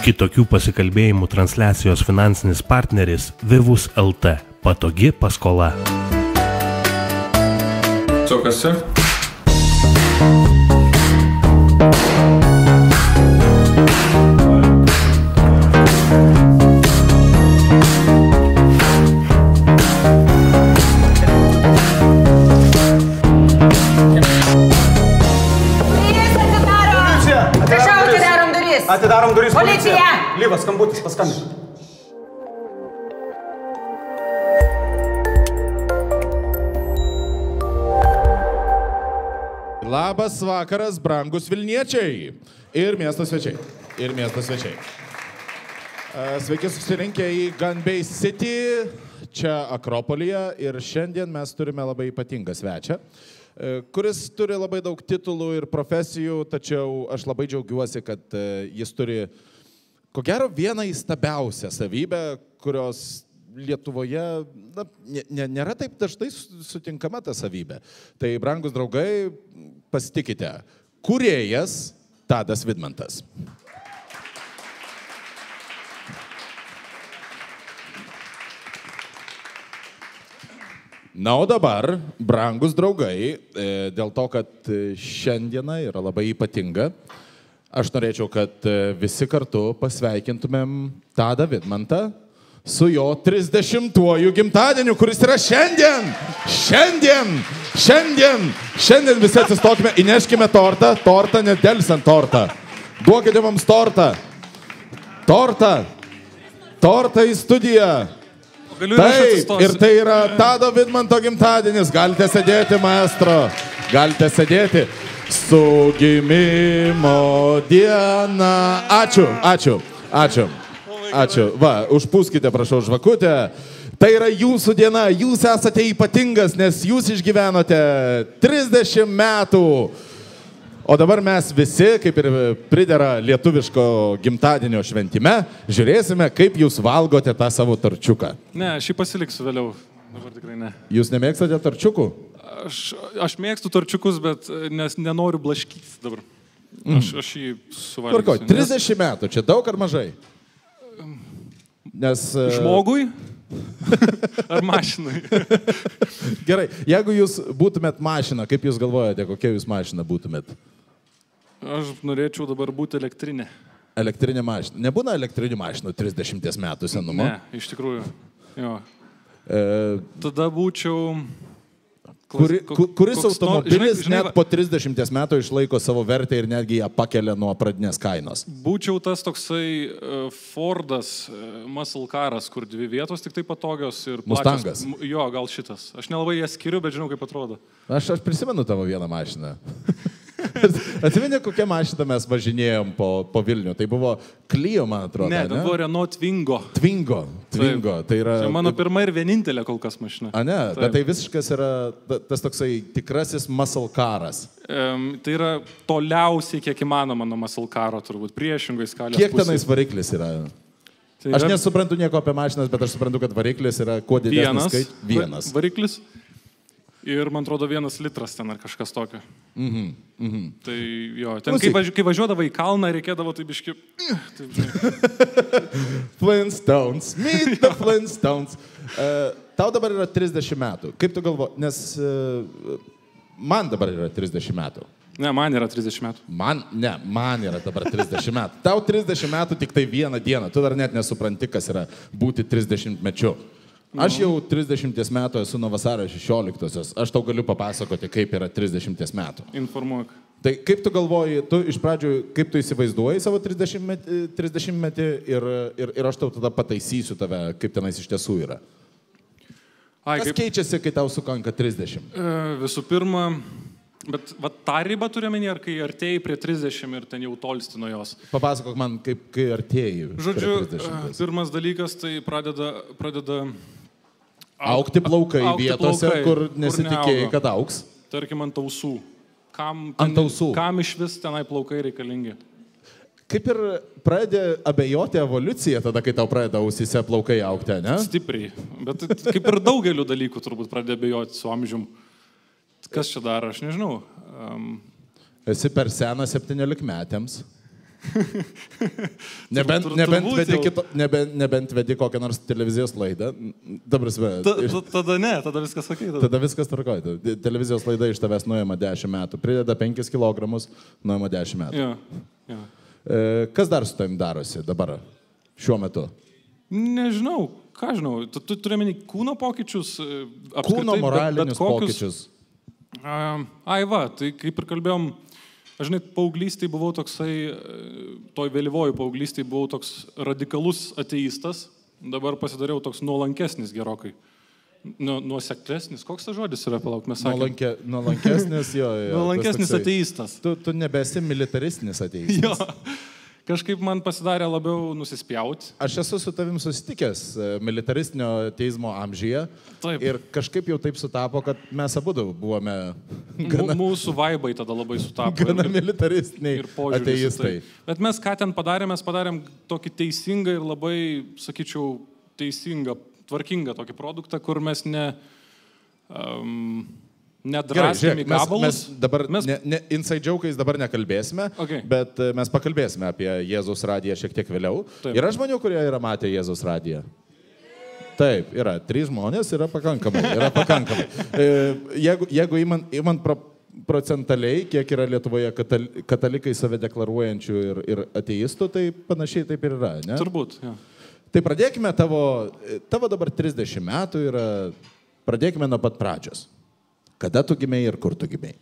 Kitokių pasikalbėjimų transliacijos finansinis partneris Vivus LT. Patogi paskola. Sukasi. Atidarom duris. Policija! Lyvas, skambutis, paskambink. Labas vakaras, brangus Vilniečiai ir miesto svečiai. Sveiki susirinkę į Gun Bay City, čia Akropolyje, ir šiandien mes turime labai ypatingą svečią, kuris turi labai daug titulų ir profesijų, tačiau aš labai džiaugiuosi, kad jis turi, ko gero, vieną įstabiausią savybę, kurios Lietuvoje nėra taip dažnai sutinkama ta savybė. Tai, brangus draugai, pasitikite, kūrėjas Tadas Vidmantas. Na, o dabar, brangus draugai, dėl to, kad šiandiena yra labai ypatinga, aš norėčiau, kad visi kartu pasveikintumėm Tadą Vidmantą su jo 30-uoju gimtadieniu, kuris yra šiandien. Šiandien visi atsistokime, įneškime tortą, nedelsiant tortą. Duokite mums tortą į studiją. Taip, ir tai yra Tado Vidmanto gimtadienis. Galite sėdėti, maestro. Galite sėdėti. Su gimimo diena. Ačiū. Va, užpūskite, prašau, žvakutę. Tai yra jūsų diena. Jūs esate ypatingas, nes jūs išgyvenote 30 metų. O dabar mes visi, kaip ir pridera lietuviško gimtadienio šventime, žiūrėsime, kaip jūs valgote tą savo torčiuką. Ne, aš jį pasiliksiu vėliau. Dabar tikrai ne. Jūs nemėgstate torčiukų? Aš mėgstu torčiukus, bet nes nenoriu blaškytis dabar. Aš jį suvalgysiu. Tvarko, 30 metų, čia daug ar mažai? Nes... Žmogui? Ar mašinai? Gerai, jeigu jūs būtumėt mašina, kaip jūs galvojate, kokia jūs mašina būtumėt? Aš norėčiau dabar būti elektrinė. Elektrinė mašina. Nebūna elektrinių mašinų 30 metų senumo? Ne, iš tikrųjų. Jo. Tada būčiau... Kuris automobilis net po 30 metų išlaiko savo vertę ir netgi ją pakelia nuo pradinės kainos? Būčiau tas toksai Fordas muscle caras, kur dvi vietos tik tai patogios ir plačios. Mustangas? Jo, gal šitas. Aš nelabai ją skiriu, bet žinau, kaip atrodo. Aš prisimenu tavo vieną mašiną. Atsimeni, kokią mašiną mes važinėjom po Vilnių? Tai buvo Clio, man atrodo. Ne, tai buvo Renault Twingo. Twingo. Tai yra... Čia mano pirma ir vienintelė kol kas mašina. A ne, bet tai visiškas yra tas toksai tikrasis muscle caras. Tai yra toliausiai, kiek įmanoma nuo muscle caro, turbūt priešingai skalės pusės. Kiek tenais variklis yra? Aš nesuprantu nieko apie mašinas, bet aš suprantu, kad variklis yra kuo didesnis. Vienas. Variklis. Ir, man atrodo, 1 litras ten ar kažkas tokio. Tai jo, ten kai važiuodavo į kalną, reikėdavo taip biški... Flintstones, meet the Flintstones. Tau dabar yra 30 metų. Kaip tu galvoji? Nes man dabar yra 30 metų. Ne, man yra 30 metų. Man yra dabar 30 metų. Tau 30 metų tik tai vieną dieną. Tu dar net nesupranti, kas yra būti 30 mečiu. Aš jau 30 metų esu nuo vasario 16-osios. Aš tau galiu papasakoti, kaip yra 30 metų. Informuok. Tai kaip tu galvoji, tu iš pradžių, kaip tu įsivaizduoji savo 30 metį ir aš tau tada pataisysiu tave, kaip tenais iš tiesų yra. Kas keičiasi, kai tau sukanka 30? Visų pirma, bet tą ribą turiu menį, ar kai artėjai prie 30 ir ten jau tolsti nuo jos? Papasakok man, kai artėjai. Žodžiu, pirmas dalykas, tai pradeda augti plaukai vietose, kur nesitikėjai, kad augs. Tarkim, ant ausų. Ant ausų. Kam iš vis tenai plaukai reikalingi? Kaip ir pradė abejoti evoliuciją tada, kai tau pradeda ausyse plaukai augti, ne? Stipriai. Bet kaip ir daugeliu dalykų turbūt pradė abejoti su amžium. Kas čia daro, aš nežinau. Esi per seną 17 metėms. Nebent vedi kokią nors televizijos laidą. Tada ne, tada viskas sakai. Tada viskas tvarkoja. Televizijos laida iš tavęs nuima 10 metų. Prideda 5 kg, nuima 10 metų. Ja. Kas dar su tavim darosi dabar, šiuo metu? Nežinau, ką žinau. Tu turi meni kūno pokyčius? Kūno moralinius pokyčius. Tai kaip ir kalbėjom, aš žinai, paauglystėje buvau toksai, toj vėlyvojų paauglystėje buvau toks radikalus ateistas, dabar pasidariau toks nuolankesnis gerokai. Nuoseklesnis, koks tas žodis yra, palauk, mes sakėme. Nuolankesnis, jo. Nuolankesnis ateistas. Tu nebesi militaristinis ateistas. Jo. Kažkaip man pasidarė labiau nusispjauti. Aš esu su tavim susitikęs militaristinio teismo amžyje. Taip. Ir kažkaip jau taip sutapo, kad mes abudu buvome mūsų vaibai tada labai sutapo. Gana militaristiniai ateistai. Bet mes ką ten padarėm, mes padarėm tokį teisingą ir labai, sakyčiau, teisingą, tvarkingą tokį produktą, kur mes nedraskėm į gabalus. Mes dabar, inside joke'ais dabar nekalbėsime, bet mes pakalbėsime apie Jėzaus radiją šiek tiek vėliau. Taip. Yra žmonių, kurie yra matę Jėzaus radiją? Taip, yra. 3 žmonės, yra pakankamai. Jeigu įmant procentaliai, kiek yra Lietuvoje katalikai save deklaruojančių ir ateistų, tai panašiai taip ir yra, ne? Turbūt, jo. Tai pradėkime, tavo dabar 30 metų yra, pradėkime nuo pat pradžios. Kada tu gimei ir kur tu gimei?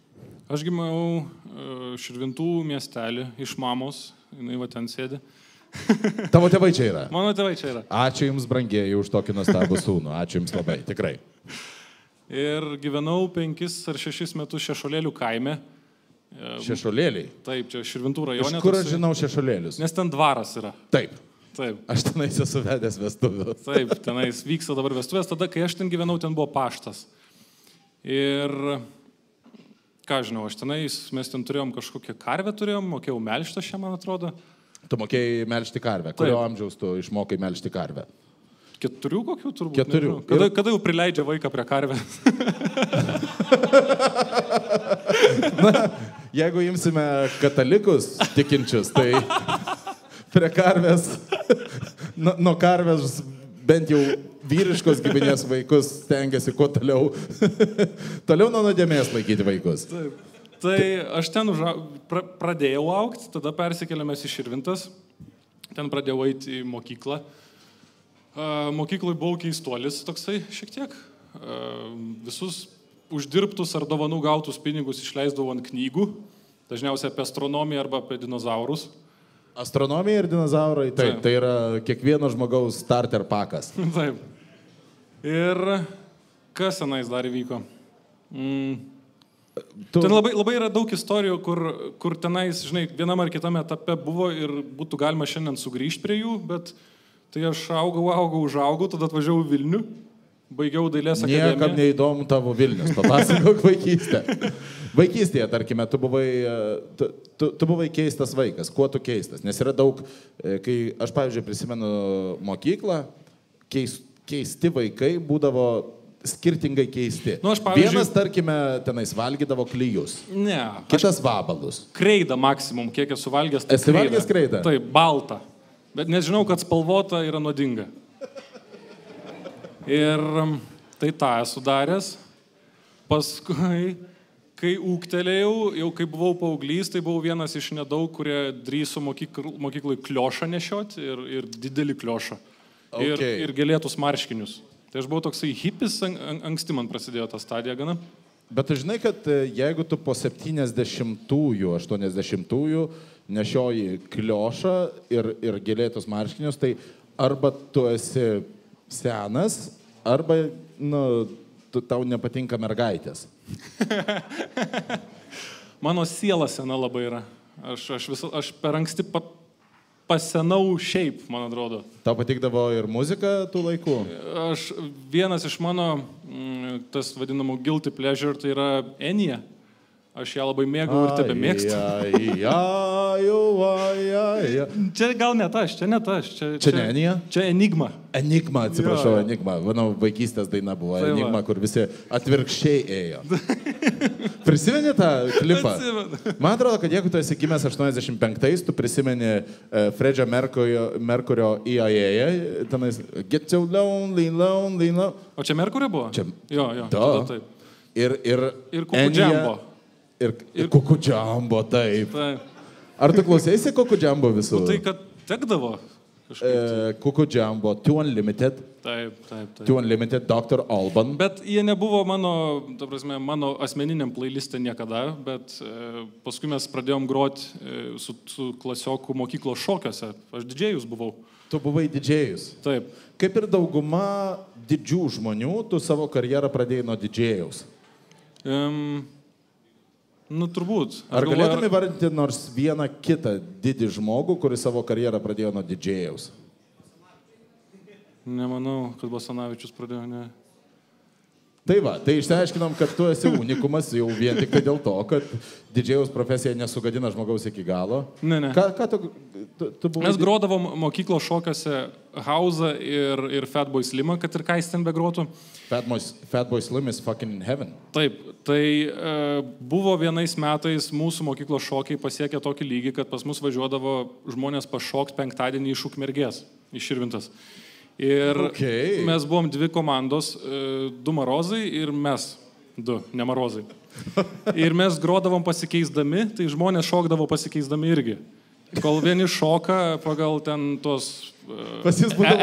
Aš gimiau Širvintų miestelį iš mamos, jinai va ten sėdi. Tavo tėvai čia yra? Mano tėvai čia yra. Ačiū Jums, brangieji, už tokį nuostabų sūnų. Ačiū Jums labai, tikrai. Ir gyvenau 5 ar 6 metus Šešolėlių kaime. Šešolėliai? Taip, čia Širvintų rajone. Iš kur aš žinau Šešolėlius? Nes ten dvaras yra. Taip. Taip. Aš tenais esu vedęs vestuvių. Taip, tenais vyksta dabar vestuvės. Tada, kai aš ten gyvenau, ten buvo paštas. Ir, ką žinau, mes ten turėjom kažkokią karvę, mokėjau melžti šią, man atrodo. Tu mokėjai melžti karvę. Kurio amžiaus tu išmokai melžti karvę? 4 kokių turbūt. 4. Kada jau prileidžia vaiką prie karvės? Na, jeigu imsime katalikus tikinčius, tai prie karvės, nuo karvės bent jau vyriškos giminės vaikus stengiasi kuo toliau nuo nuodėmės laikyti vaikus. Taip. Tai aš ten pradėjau augti, tada persikėlėmės į Širvintas, ten pradėjau eiti į mokyklą. Mokyklai buvau keistuolis toksai šiek tiek. Visus uždirbtus ar dovanų gautus pinigus išleisdavau ant knygų, dažniausiai apie astronomiją arba apie dinozaurus. Astronomija ir dinozaurai, taip, tai yra kiekvieno žmogaus starter pakas. Taip. Ir kas senais dar įvyko? Ten labai yra daug istorijų, kur tenais, žinai, vienam ar kitame etape buvo ir būtų galima šiandien sugrįžti prie jų, bet tai aš užaugau, tada atvažiavau Vilnių, baigiau dailės akademiją. Niekam neįdomu tavo Vilnius, papasakok vaikystę. Vaikystėje, tarkime, tu buvai keistas vaikas. Kuo tu keistas? Nes yra daug, kai aš, pavyzdžiui, prisimenu mokyklą, keisti vaikai būdavo skirtingai keisti. Vienas, tarkime, tenais valgydavo klijus. Ne. Kitas vabalus. Kreidą maksimum, kiek esu valgęs. Esi valgęs kreidą? Taip, baltą. Bet nežinau, kad spalvota yra nuodinga. Ir tai tą esu daręs. Paskui, kai ūgtelėjau, jau kai buvau paauglys, tai buvau vienas iš nedaug, kurie drįso mokyklai kliošą nešioti ir didelį kliošą. Okay. Ir gėlėtus marškinius. Tai aš buvau toksai hipis, anksti man prasidėjo ta stadija gana. Bet tu žinai, kad jeigu tu po 70-ųjų, 80-ųjų nešioji kliošą ir gėlėtus marškinius, tai arba tu esi senas, arba tau nepatinka mergaitės. Mano siela sena labai yra. Aš per anksti pasenau šiaip, man atrodo. Tau patikdavo ir muzika tų laikų? Vienas iš mano, tas vadinamų guilty pleasure, tai yra Enija. Aš ją labai mėgau ir tebe mėgstu. Čia gal net aš, čia net aš. Čia ne Enija? Čia Enigma. Enigma, atsiprašau, Enigma. Manau, vaikystės daina buvo Enigma, kur visi atvirkščiai ėjo. Prisimeni tą klipą? Man atrodo, kad jeigu tu esi gimęs 85-ais, tu prisimeni Fredžio Merkurio EIA, tenais Get so lonely, lonely, lonely. O čia Merkurio buvo? Čia. Jo, tada taip. Ir Kukudžambo. Ir Kukudžambo, taip. Ar tu klausėsi Kukudžambo visų? Tai, kad tekdavo. Kukudžambo, Two Unlimited. Taip. Two Unlimited, Dr. Alban. Bet jie nebuvo mano asmeniniam playliste niekada, bet paskui mes pradėjom groti su klasiokų mokyklos šokiuose. Aš didžėjus buvau. Tu buvai didžėjus. Taip. Kaip ir dauguma didžių žmonių, tu savo karjerą pradėjai nuo didžėjaus. Turbūt. Ar galėtum įvardinti nors vieną kitą didį žmogų, kuris savo karjerą pradėjo nuo didžėjaus? Nemanau, kad Basanavičius pradėjo, ne. Tai va, tai išsiaiškinom, kad tu esi unikumas jau vien tik tai dėl to, kad didžėjaus profesija nesugadina žmogaus iki galo. Ne. Ką tu buvai? Mes grodavom mokyklos šokiuose House'ą ir Fatboy Slimą, kad ir ką jis ten begrotų. Fatboy Slim is fucking in heaven. Taip, tai buvo vienais metais mūsų mokyklos šokiai pasiekė tokį lygį, kad pas mus važiuodavo žmonės pašokti penktadienį iš Ukmergės, iš Širvintos. Ir mes buvom dvi komandos, du Marozai ir mes, ne Marozai. Ir mes grodavom pasikeisdami, tai žmonės šokdavo pasikeisdami irgi. Kol vieni šoka pagal ten tos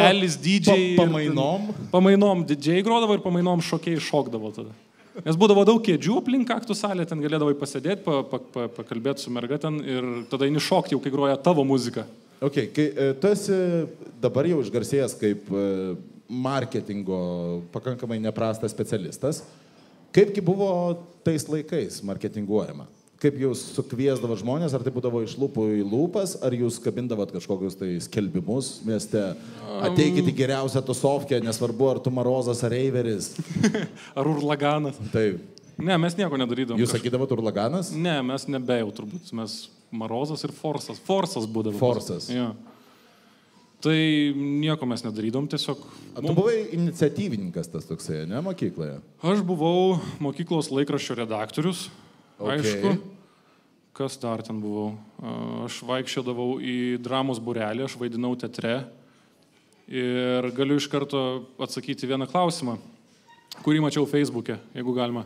Elis DJ. Pamainom DJ grodavo ir pamainom šokėjai šokdavo tada. Nes būdavo daug kėdžių aplink aktų salę, ten galėdavai pasėdėti, pakalbėti su merga ten ir tada eini šokti jau, kai groja tavo muzika. Kai tu esi dabar jau išgarsėjęs kaip marketingo pakankamai neprastas specialistas, kaipgi buvo tais laikais marketinguojama? Kaip jūs sukviesdavo žmonės, ar tai būdavo iš lūpų į lūpas, ar jūs kabindavot kažkokius tai skelbimus mieste? Ateikite geriausią tusovkę, nesvarbu, ar tu Marozas ar Eiveris. Ar Urlaganas. Taip. Ne, mes nieko nedarydavom. Jūs sakydavot Urlaganas? Ne, mes nebejau turbūt. Mes Marozas ir Forsas. Forsas būdavo. Forsas. Ja. Tai nieko mes nedarydom, tiesiog... Tu buvai iniciatyvininkas tas toksai, ne, mokykloje? Aš buvau mokyklos laikraščio redaktorius. Aišku, kas dar ten buvau. Aš vaikščiodavau į dramos būrelį, aš vaidinau teatre ir galiu iš karto atsakyti vieną klausimą, kurį mačiau Facebook'e, jeigu galima.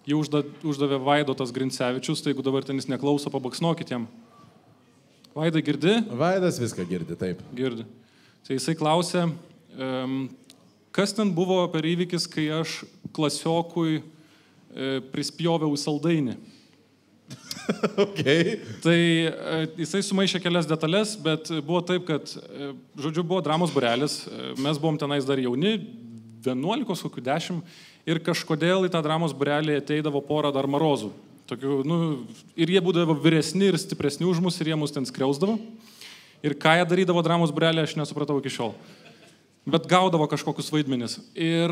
Jį uždavė Vaidotas Grincevičius, tai jeigu dabar ten jis neklauso, pabaksnokit jam. Vaidai girdi? Vaidas viską girdi, taip. Girdi. Tai jisai klausė, kas ten buvo per įvykis, kai aš klasiokui prispjoviau saldainį. Tai jisai sumaišė kelias detalės, bet buvo taip, kad, žodžiu, buvo dramos būrelis, mes buvom tenais dar jauni, 11, kokių 10, ir kažkodėl į tą dramos būrelį ateidavo porą dar Marozų. Tokių, ir jie būdavo vyresni ir stipresni už mus, ir jie mus ten skriausdavo. Ir ką jie darydavo dramos būrelį, aš nesupratau iki šiol. Bet gaudavo kažkokius vaidmenis. Ir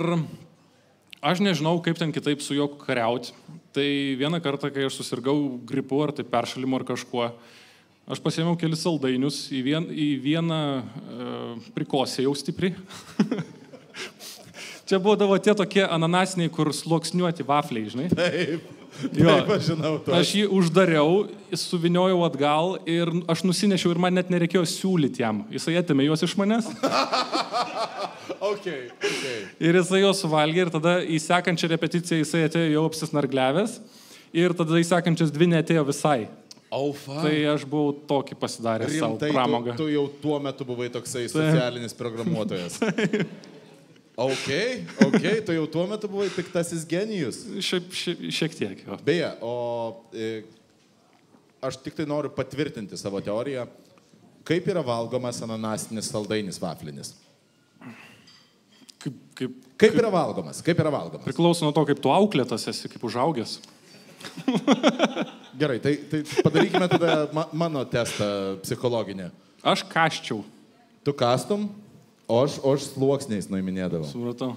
aš nežinau, kaip ten kitaip su juo kariauti. Tai vieną kartą, kai aš susirgau gripu ar tai peršalimu ar kažkuo, aš pasiėmiau kelis saldainius, į vieną prikosėjau stipriai. Čia būdavo tie tokie ananasiniai, kur sluoksniuoti vafliai, žinai? Taip. Taip, aš žinau to. Aš jį uždariau, suviniojau atgal ir aš nusinešiau ir man net nereikėjo siūlyti jam. Jisai atėmė juos iš manęs. Okay. Ir jisai juos suvalgė ir tada į sekančią repeticiją jisai atėjo jau apsisnargliavęs ir tada į sekančias 2 neatėjo visai. Tai aš buvau tokį pasidaręs savo pramogą. Tu jau tuo metu buvai toksai socialinis programuotojas. Tu jau tuo metu buvai piktasis genijus. Šiek tiek, jo. Beje, aš tik tai noriu patvirtinti savo teoriją. Kaip yra valgomas ananasinis saldainis vaflinis? Kaip yra valgomas? Priklauso nuo to, kaip tu auklėtas esi, kaip užaugęs. Gerai, tai padarykime tada mano testą psichologinį. Aš kasčiau. Tu kastum? O aš sluoksniais nuiminėdavau. Supratau.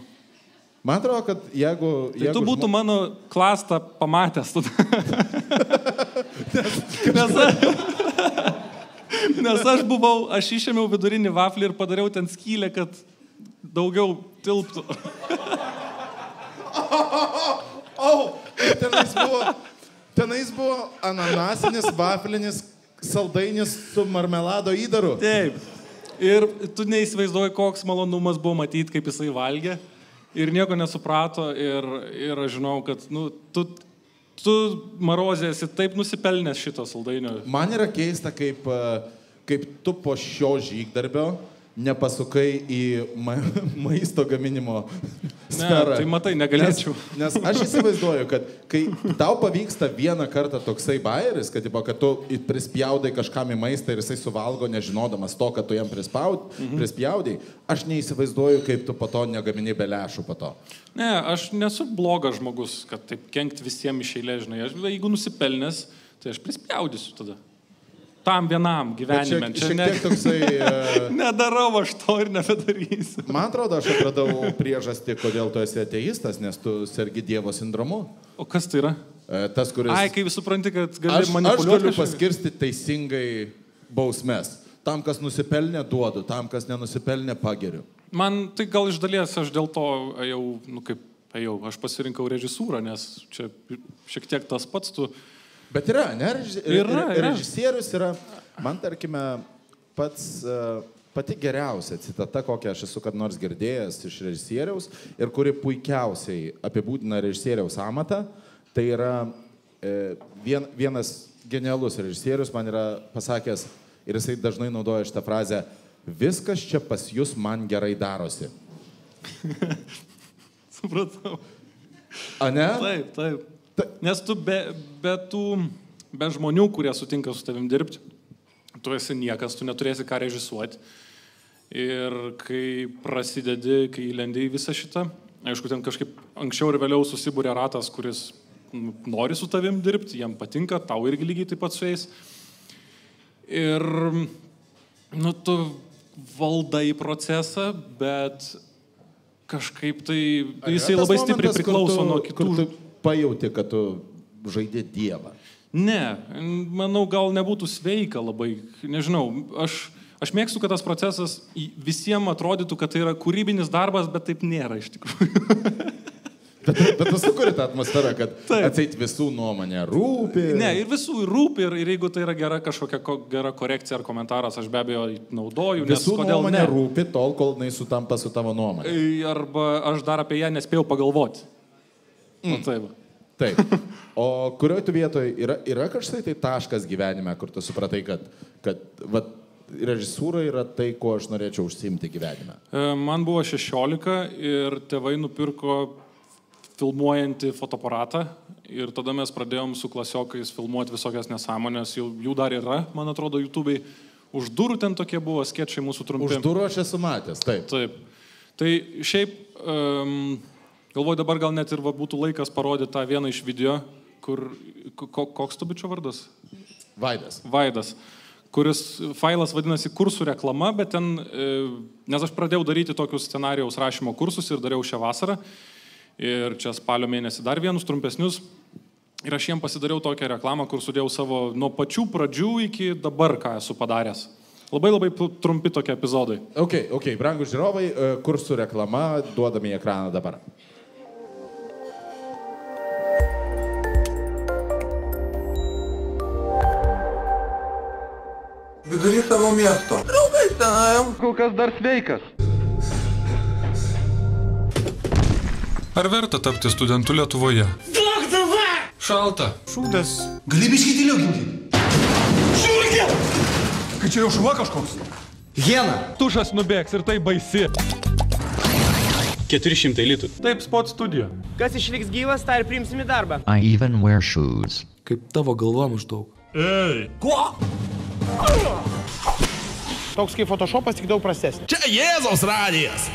Man atrodo, kad jeigu... Tai tu būtų mano klastą pamatęs. Nes aš išėmiau vidurinį vaflį ir padariau ten skylę, kad daugiau tilptų. Tenais buvo ananasinis, vaflinis saldainis su marmelado įdaru. Taip. Ir tu neįsivaizduoji, koks malonumas buvo matyti, kaip jisai valgė. Ir nieko nesuprato. Ir aš žinau, kad tu Marozė esi taip nusipelnęs šito saldainio. Man yra keista, kaip tu po šio žygdarbio nepasukai į maisto gaminimo sferą. Ne, tai matai, negalėčiau. Nes aš įsivaizduoju, kad kai tau pavyksta vieną kartą toksai bajeris, kad tu prispjaudai kažkam į maistą ir jisai suvalgo nežinodamas to, kad tu jam prispjaudai, aš neįsivaizduoju, kaip tu po to negamini be lėšų po to. Ne, aš nesu blogas žmogus, kad taip kenkt visiems iš eilės, žinai. Jeigu nusipelnės, tai aš prispjaudysiu tada. Tam vienam gyvenime. Šiek tiek toksai... Nedarau aš to ir nebedarysiu. Man atrodo, aš atradau priežastį, kodėl tu esi ateistas, nes tu sergi Dievo sindromu. O kas tai yra? Tas, kuris... Kai supranti, kad gali manipuliuoti. Aš galiu paskirsti teisingai bausmes. Tam, kas nusipelnė, duodu. Tam, kas nenusipelnė, pageriu. Man tai gal iš dalies aš dėl to aš pasirinkau režisūrą, nes čia šiek tiek tas pats tu... Bet yra, ne? Režisierius yra, man tarkime, pati geriausia citata, kokią aš esu kad nors girdėjęs iš režisieriaus ir kuri puikiausiai apibūdina režisieriaus amatą, tai yra vienas genialus režisierius man yra pasakęs ir jisai dažnai naudoja šitą frazę: viskas čia pas jūs man gerai darosi. Supratau. A ne? Taip. Nes tu be žmonių, kurie sutinka su tavim dirbti, tu esi niekas, tu neturėsi ką režisuoti. Ir kai prasidedi, kai lendi į visą šitą, aišku, ten kažkaip anksčiau ir vėliau susibūrė ratas, kuris nori su tavim dirbti, jam patinka, tau irgi lygiai taip pat su jais. Ir tu valdai procesą, bet kažkaip tai jisai labai stipriai priklauso nuo kitų. Pajauti, kad tu žaidė Dievą? Ne, manau, gal nebūtų sveika labai, nežinau, aš mėgstu, kad tas procesas visiems atrodytų, kad tai yra kūrybinis darbas, bet taip nėra iš tikrųjų. Bet tu sukuri tą atmosferą, kad atseit visų nuomonė rūpi. Ne, ir visų rūpi, ir jeigu tai yra kažkokia gera korekcija ar komentaras, aš be abejo naudoju, nes visų kodėl nuomonė rūpi tol, kol jinai sutampa su tavo nuomonė. Arba aš dar apie ją nespėjau pagalvoti. Taip. O kurioje tu vietoje yra kažkai tai taškas gyvenime, kur tu supratai, kad režisūra yra tai, ko aš norėčiau užsiimti gyvenime? Man buvo 16 ir tėvai nupirko filmuojantį fotoaparatą ir tada mes pradėjom su klasiokais filmuoti visokias nesąmonės, jų dar yra, man atrodo, YouTube'ai. Už durų ten tokie buvo skečai mūsų trumpi. Už durų aš esu matęs, taip. Tai šiaip... Galvoju, dabar gal net ir būtų laikas parodyti tą vieną iš video, koks tu bičio vardas? Vaidas. Kuris failas vadinasi kursų reklama, bet ten, nes aš pradėjau daryti tokius scenarijaus rašymo kursus ir dariau šią vasarą. Ir čia spalio mėnesį dar vienus trumpesnius. Ir aš jiem pasidariau tokią reklamą, kur sudėjau savo nuo pačių pradžių iki dabar, ką esu padaręs. Labai trumpi tokie epizodai. Ok, brangūs žiūrovai, kursų reklama duodami į ekraną dabar. Vidury savo miesto. Draugai tenai. Kol kas dar sveikas. Ar verta tapti studentu Lietuvoje? Duok dabar! Šalta. Šūdas. Gali biškį tyliau ginti. Šūrkė! Kai čia jau šuva kažkoks. Hiena. Tušas nubėgs ir tai baisi. 400 litų. Taip, Spot Studio. Kas išliks gyvas, tą ir priimsim į darbą. I even wear shoes. Kaip tavo galva maždaug. Ei. Ko? Toks kaip Photoshopas, tik daug prastesnis. Čia Jėzaus radijas.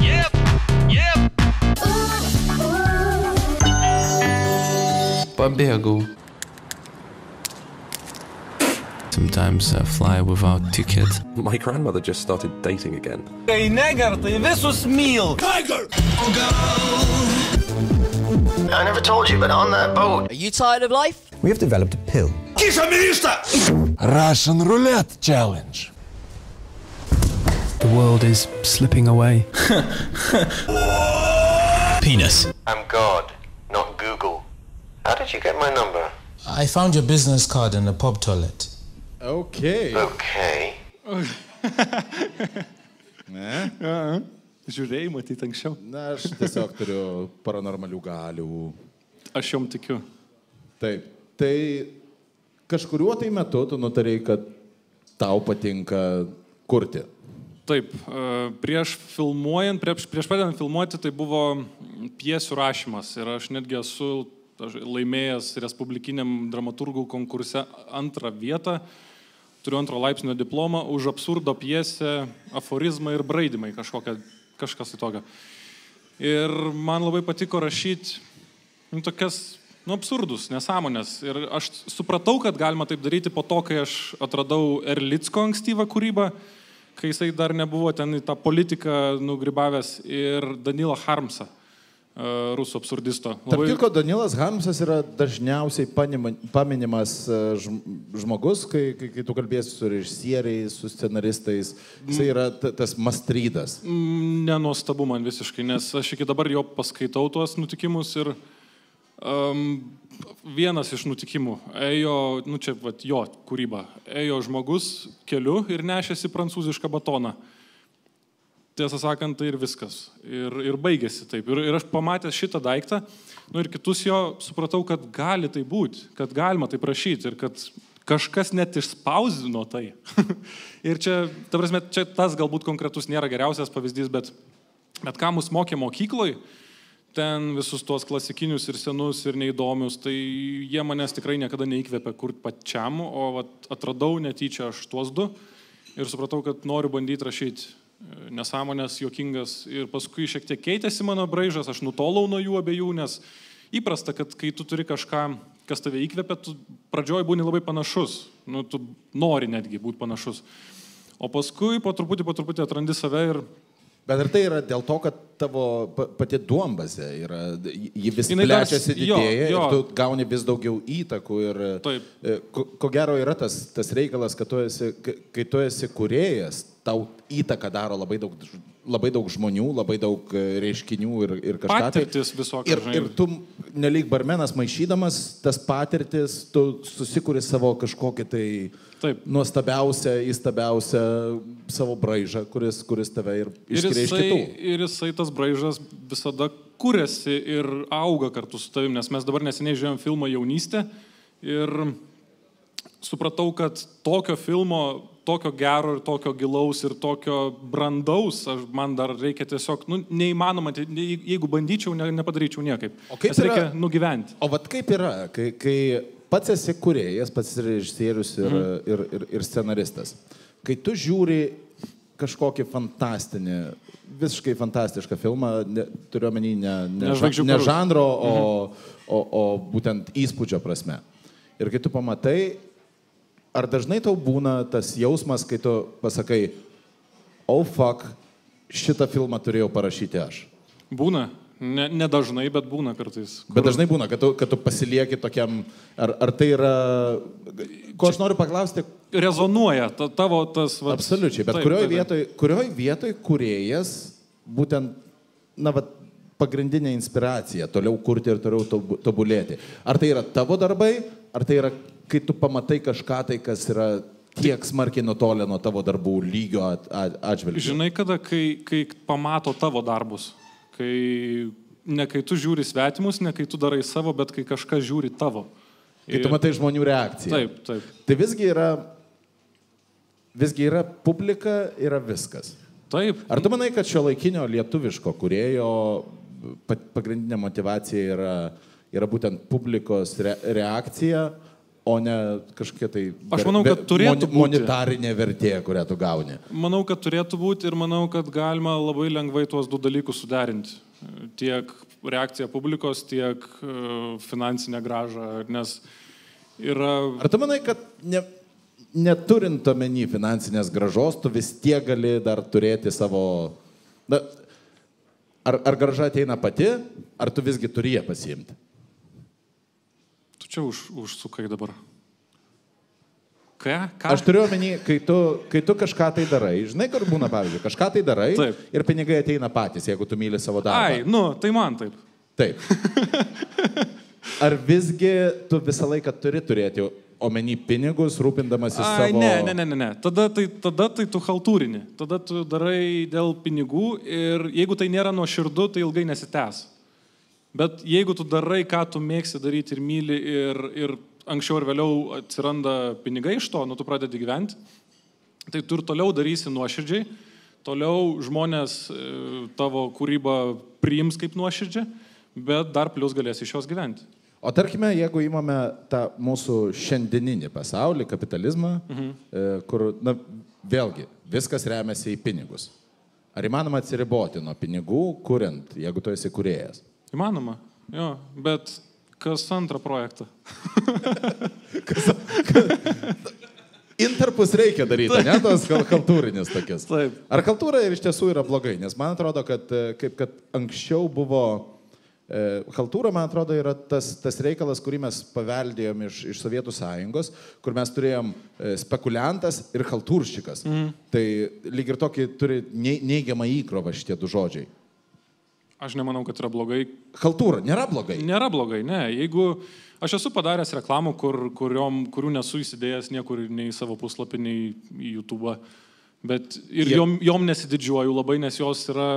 Pabėgau. Sometimes I fly without ticket. My grandmother just started dating again. Kai negertai visus myl. Tiger! Oh, God! I never told you, but on that boat... Are you tired of life? We have developed a pill. Russian Roulette Challenge. The world is slipping away. Penis. I'm God, not Google. How did you get my number? I found your business card in the pub toilet. Okay. Okay. Ne? Žiūrėjai, matyti anksčiau. Na, aš tiesiog turiu paranormalių galių. Aš jom tikiu. Taip. Tai kažkuriuo tai metu tu nutarei, kad tau patinka kurti. Taip. Prieš filmuojant, prieš pradedant filmuoti, tai buvo pjesių rašymas. Ir aš netgi esu laimėjęs Respublikiniam dramaturgų konkurse 2 vietą. Turiu 2 laipsnio diplomą už absurdo pjesę, aforizmą ir braidymai, kažkas į tokio. Ir man labai patiko rašyti tokias absurdus, nesąmonės. Ir aš supratau, kad galima taip daryti po to, kai aš atradau Erlicko ankstyvą kūrybą, kai jisai dar nebuvo ten į tą politiką nugribavęs, ir Danilą Harmsą, rusų absurdisto. Tarp kitko, Danilas Harmsas yra dažniausiai paminimas žmogus, kai tu kalbėsi su režisieriais, su scenaristais. Jisai yra tas mastrydas. Nenuostabu man visiškai, nes aš iki dabar jo paskaitau tuos nutikimus ir vienas iš nutikimų ėjo, čia jo kūryba, ėjo žmogus keliu ir nešėsi prancūzišką batoną. Tiesą sakant, tai ir viskas. Ir baigėsi taip. Ir aš pamatęs šitą daiktą, ir kitus jo supratau, kad gali tai būti, kad galima tai prašyti ir kad kažkas net išspausdino tai. Ir čia, ta prasme, čia tas galbūt konkretus nėra geriausias pavyzdys, bet ką mus mokė mokykloj, ten visus tuos klasikinius ir senus ir neįdomius, tai jie manęs tikrai niekada neįkvėpė kurti pačiam, o atradau netyčia aš tuos 2 ir supratau, kad noriu bandyti rašyti nesąmonės, juokingas, ir paskui šiek tiek keitėsi mano braižas, aš nutolau nuo jų abiejų, nes įprasta, kad kai tu turi kažką, kas tave įkvėpia, tu pradžioj būni labai panašus, tu nori netgi būti panašus, o paskui po truputį atrandi save ir... Bet ar tai yra dėl to, kad tavo pati duombazė yra, ji vis plečiasi, didėja ir tu gauni vis daugiau įtakų ir ko gero yra tas reikalas, kad kai tu esi kūrėjas, tau įtaką daro labai daug žmonių, labai daug reiškinių ir kažką. Patirtis visokios. Ir tu, nelyg barmenas maišydamas tas patirtis, tu susikuri savo kažkokį tai nuostabiausią, įstabiausią savo braižą, kuris tave ir išskiria iš kitų. Ir jisai tas braižas visada kuriasi ir auga kartu su tavim, nes mes dabar neseniai žiūrėjom filmą Jaunystė ir supratau, kad tokio filmo, tokio gero ir tokio gilaus ir tokio brandaus, man dar reikia tiesiog, neįmanoma, jeigu bandyčiau, nepadaryčiau niekaip. Nes reikia nugyventi. O vat kaip yra, kai pats esi kūrėjas, pats režisierius ir scenaristas, kai tu žiūri kažkokį fantastinį, visiškai fantastišką filmą, turiu omeny ne žanro, o būtent įspūdžio prasme. Ir kai tu pamatai, ar dažnai tau būna tas jausmas, kai tu pasakai, oh fuck, šitą filmą turėjau parašyti aš? Būna. Ne dažnai, bet būna kartais. Bet dažnai būna, kad tu pasilieki tokiam, ar tai yra, ko aš noriu paklausti? Rezonuoja tavo tas... Absoliučiai, bet kurioj vietoj kūrėjas būtent, pagrindinė inspiracija toliau kurti ir toliau tobulėti. Ar tai yra tavo darbai, ar tai yra, kai tu pamatai kažką tai, kas yra tiek smarkiai nutolę nuo tavo darbų lygio atžvilgiu? Žinai, kada, kai pamato tavo darbus, ne kai tu žiūri svetimus, ne kai tu darai savo, bet kai kažkas žiūri tavo. Kai tu matai žmonių reakciją. Taip. Tai visgi yra publika, yra viskas. Taip. Ar tu manai, kad šio laikinio lietuviško kūrėjo pagrindinė motyvacija yra būtent publikos reakcija, o ne kažkokia tai monetarinė vertė, kurią tu gauni? Manau, kad turėtų būti ir manau, kad galima labai lengvai tuos 2 dalykus suderinti. Tiek reakcija publikos, tiek finansinė grąža, nes yra... Ar tu manai, kad neturint omeny finansinės grąžos, tu vis tiek gali dar turėti savo... Ar grąža ateina pati, ar tu visgi turi ją pasiimti? Tu čia užsukai dabar. Ką? Aš turiu omeny, kai tu kažką tai darai, žinai, kur būna, pavyzdžiui, kažką tai darai taip. Ir pinigai ateina patys, jeigu tu myli savo darbą. Tai man taip. Taip. Ar visgi tu visą laiką turi turėti omeny pinigus, rūpindamasis savo... Ne. Tada tai tu haltūrini. Tada tu darai dėl pinigų ir jeigu tai nėra nuoširdu, tai ilgai nesitęs. Bet jeigu tu darai, ką tu mėgsi daryti ir myli ir anksčiau ir vėliau atsiranda pinigai iš to, tu pradedi gyventi, tai tu ir toliau darysi nuoširdžiai, toliau žmonės tavo kūrybą priims kaip nuoširdžią, bet dar plus galės iš jos gyventi. O tarkime, jeigu įmame tą mūsų šiandieninį pasaulį, kapitalizmą, kur, vėlgi, viskas remiasi į pinigus. Ar įmanoma atsiriboti nuo pinigų, kuriant, jeigu tu esi kūrėjas? Įmanoma, jo, bet kas antrą projektą? Interpus reikia daryti, ne tos kultūrinis tokias. Taip. Ar kultūra ir iš tiesų yra blogai? Nes man atrodo, kad anksčiau buvo... Kultūra, man atrodo, yra tas reikalas, kurį mes paveldėjom iš Sovietų Sąjungos, kur mes turėjom spekuliantas ir kultūrščikas. Tai lyg ir tokį turi neigiamą įkrovą šitie du žodžiai. Aš nemanau, kad yra blogai. Kultūra nėra blogai? Nėra blogai, ne. Jeigu aš esu padaręs reklamų, kurių nesu įsidėjęs niekur nei į savo puslapį, nei į YouTube, bet ir jom nesididžiuoju labai, nes jos yra,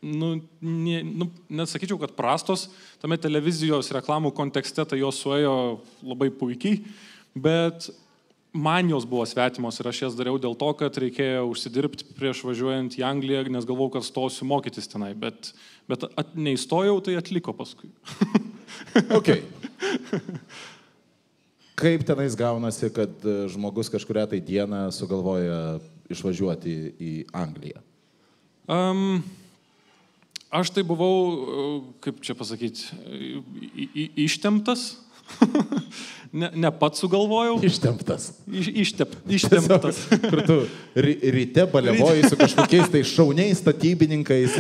net sakyčiau, kad prastos, tame televizijos reklamų kontekste tai jos suėjo labai puikiai, bet man jos buvo svetimos ir aš jas dariau dėl to, kad reikėjo užsidirbti prieš važiuojant į Angliją, nes galvau, kad stosiu mokytis tenai, bet neįstojau, tai atliko paskui. Ok. Kaip tenais gaunasi, kad žmogus kažkurią tai dieną sugalvoja išvažiuoti į Angliją? Aš tai buvau, kaip čia pasakyti, ištemptas. Ne pats sugalvojau. Ištemptas. Ištemptas. Kur tu ryte baliavoji su kažkokiais tai šauniais statybininkais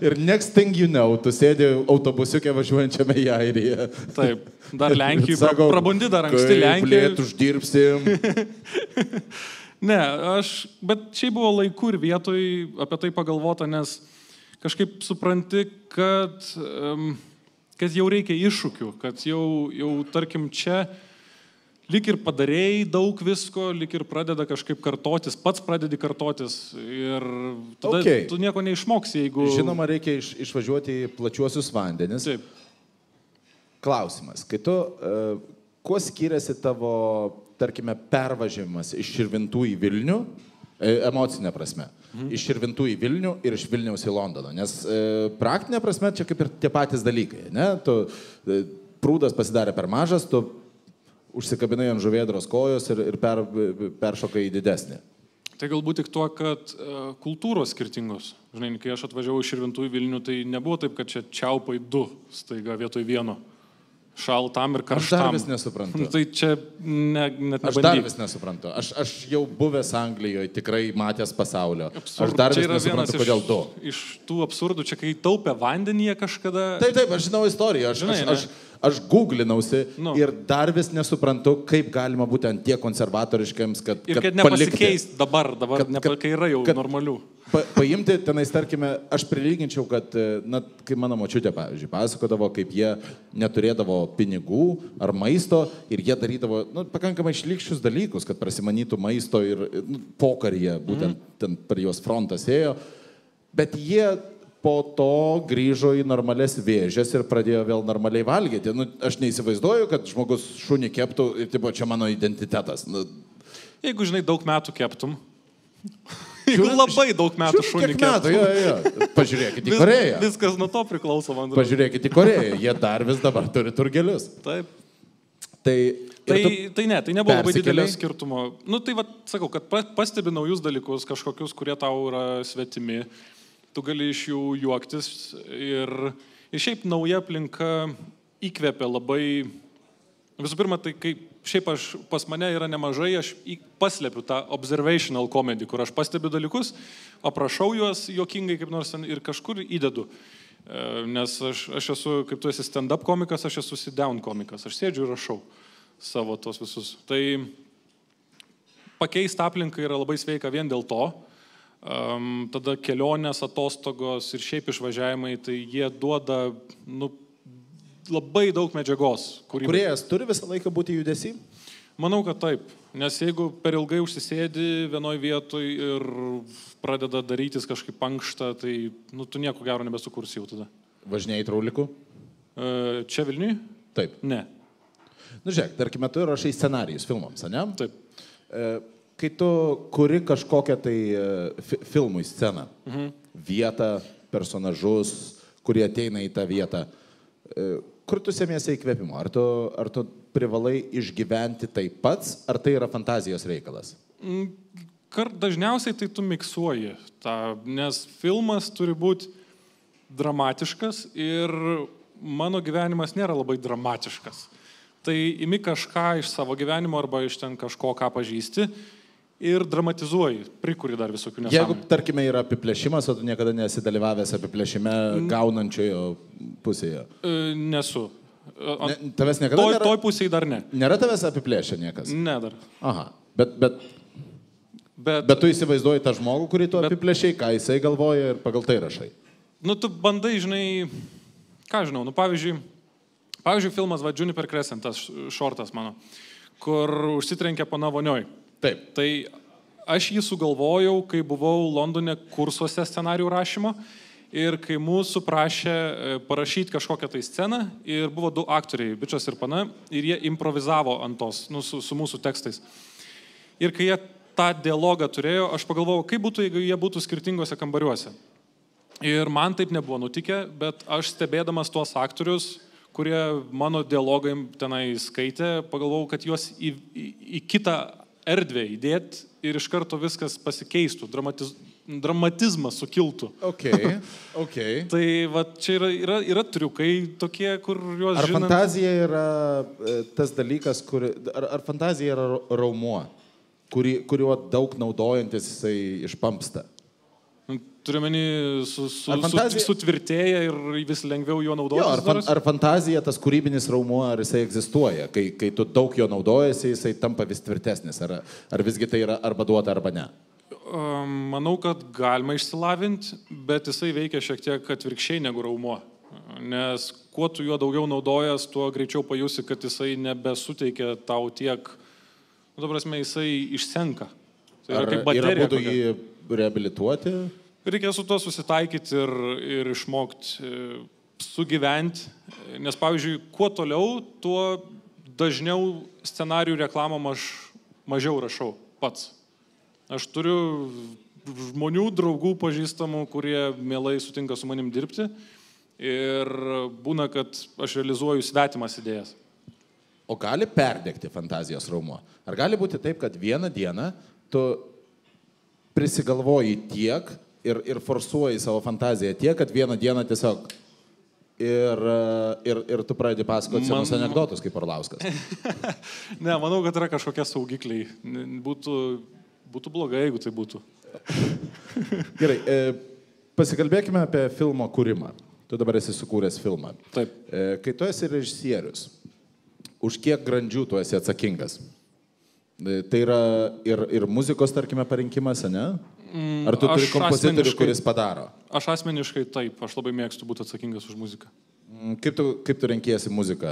ir next thing you know, tu sėdi autobusiuke važiuojančiame į Airiją. Taip, dar Lenkijoje, prabundi dar anksti Lenkijoje. Kaip plėt uždirbsim. Ne, bet šiaip buvo laiku ir vietoj apie tai pagalvota, nes kažkaip supranti, kad jau reikia iššūkių, kad jau tarkim čia lyg ir padarėjai daug visko, lyg ir pradeda kažkaip kartotis, pats pradedi kartotis ir tada tu nieko neišmoksi, jeigu... Žinoma, reikia išvažiuoti į plačiuosius vandenis. Taip. Klausimas, kai tu, kuo skiriasi tavo, tarkime, pervažiavimas iš Širvintų į Vilnių, emocinė prasme, iš Širvintų į Vilnių ir iš Vilniaus į Londoną, nes praktinė prasme čia kaip ir tie patys dalykai, ne? Tu prūdas pasidarė per mažas, tu užsikabinai ant žuvėdros kojos ir peršokai į didesnį. Tai galbūt tik tuo, kad kultūros skirtingos. Žinai, kai aš atvažiavau iš Širvintų į Vilnių, tai nebuvo taip, kad čia čiaupai du staiga vietoj vieno. Šaltam ir karštam. Aš dar vis nesuprantu. Tai čia net nebandyk. Aš dar vis nesuprantu. Aš jau buvęs Anglijoje, tikrai matęs pasaulio. Aš dar vis nesuprantu, kodėl du. Iš tų absurdų, čia kai taupė vandenyje kažkada... Taip, aš žinau istoriją. Aš googlinausi ir dar vis nesuprantu, kaip galima būtent tie konservatoriškiams, kad ir kad nepasikeis dabar kai yra jau normalių. Paimti tenais, tarkime, aš prilyginčiau, kad, kai mano močiutė, pavyzdžiui, pasakodavo, kaip jie neturėdavo pinigų ar maisto ir jie darydavo pakankamai šlykščius dalykus, kad prasimanytų maisto ir pokaryje, būtent ten per jos frontas ėjo, bet jie po to grįžo į normales vėžes ir pradėjo vėl normaliai valgyti. Aš neįsivaizduoju, kad žmogus šunį keptų ir tipo, čia mano identitetas. Jeigu, žinai, daug metų keptum, jeigu labai daug metų šunį keptum. Pažiūrėkit į Koreją. Viskas nuo to priklauso, man atrodo. Pažiūrėkit į Koreją, jie dar vis dabar turi turgelius. Taip. Tai nebuvo labai didelio skirtumo. Tai sakau, kad pastebi naujus dalykus, kažkokius, kurie tau yra svetimi. Tu gali iš jų juoktis ir šiaip nauja aplinka įkvepia labai Visų pirma, tai kai šiaip pas mane yra nemažai, aš paslepiu tą observational comedy, kur aš pastebiu dalykus, aprašau juos juokingai kaip nors ir kažkur įdedu. Nes aš esu, kaip tu esi stand-up komikas, aš esu sit-down komikas. Aš sėdžiu ir rašau savo tos visus. Tai pakeisti aplinką yra labai sveika vien dėl to. Tada kelionės, atostogos ir šiaip išvažiavimai, tai jie duoda labai daug medžiagos. Kūrėjas turi visą laiką būti judesy? Manau, kad taip. Nes jeigu per ilgai užsisėdi vienoj vietoj ir pradeda darytis kažkaip ankštą, tai tu nieko gero nebesukursi jau tada. Važinėjai trauliku? Čia Vilniui? Taip. Ne. Žiūrėk, tarkime, tu rašai scenarijus filmams, ne? Taip. Kai tu kuri kažkokią tai filmui sceną, vietą, personažus, kurie ateina į tą vietą, kur tu semiesi įkvėpimo? Ar tu privalai išgyventi tai pats, ar tai yra fantazijos reikalas? Dažniausiai tai tu miksuoji tą, nes filmas turi būti dramatiškas ir mano gyvenimas nėra labai dramatiškas. Tai imi kažką iš savo gyvenimo arba iš ten kažko, ką pažįsti ir dramatizuoji, prikuri dar visokių nesąmonių. Jeigu, tarkime, yra apiplėšimas, o tu niekada nesi dalyvavęs apiplėšime gaunančiojo pusėje? Nesu. Tavęs niekada nėra? Toj pusėje dar ne. Nėra tavęs apiplėšę niekas? Ne dar. Aha, bet tu įsivaizduoji tą žmogų, kurį tu apiplėšiai, ką jisai galvoja ir pagal tai rašai? Tu bandai, žinai, ką žinau, pavyzdžiui, filmas Juniper Crescent, tas šortas mano, kur užsitrenkė pana vonioj. Taip. Tai aš jį sugalvojau, kai buvau Londone kursuose scenarijų rašymo ir kai mūsų prašė parašyti kažkokią tai sceną ir buvo 2 aktoriai, bičas ir pana, ir jie improvizavo ant tos, su mūsų tekstais. Ir kai jie tą dialogą turėjo, aš pagalvojau, kaip būtų, jeigu jie būtų skirtingose kambariuose. Ir man taip nebuvo nutikę, bet aš stebėdamas tuos aktorius, kurie mano dialogai tenai skaitė, pagalvojau, kad juos į kitą erdvę įdėt ir iš karto viskas pasikeistų, dramatizmas sukiltų. Okay. Tai čia yra triukai tokie, kur juos žinant. Ar fantazija yra tas dalykas, ar fantazija yra raumuo, kuriuo daug naudojantis jisai išpampsta? Turiuomenį sutvirtėja ir vis lengviau jo naudotis. Ar fantazija, tas kūrybinis raumuo, ar jisai egzistuoja? Kai tu daug jo naudojasi, jisai tampa vis tvirtesnis. Ar visgi tai yra arba duota, arba ne? Manau, kad galima išsilavinti, bet jisai veikia šiek tiek atvirkščiai negu raumuo. Nes kuo tu juo daugiau naudojas, tuo greičiau pajusi, kad jisai nebesuteikia tau tiek, jisai išsenka. Tai yra kaip baterija. Yra būdų jį reabilituoti? Reikia su to susitaikyti ir išmokti sugyventi, nes pavyzdžiui, kuo toliau, tuo dažniau scenarijų reklamom aš mažiau rašau pats. Aš turiu žmonių, draugų, pažįstamų, kurie mielai sutinka su manim dirbti ir būna, kad aš realizuoju svetimas idėjas. O gali perdegti fantazijos raumuo? Ar gali būti taip, kad vieną dieną tu prisigalvoji tiek, ir forsuoji savo fantaziją tiek, kad vieną dieną tiesiog ir tu pradedi pasakoti senus anekdotus kaip Orlauskas. Ne, manau, kad yra kažkokie saugikliai. Būtų blogai, jeigu tai būtų. Gerai, pasikalbėkime apie filmo kūrimą. Tu dabar esi sukūręs filmą. Taip. Kai tu esi režisierius, už kiek grandžių tu esi atsakingas? Tai yra ir muzikos, tarkime, parinkimas, ne? Ar tu turi kompozitorių, kuris padaro? Aš asmeniškai taip, aš labai mėgstu būti atsakingas už muziką. Kaip tu renkiesi muziką?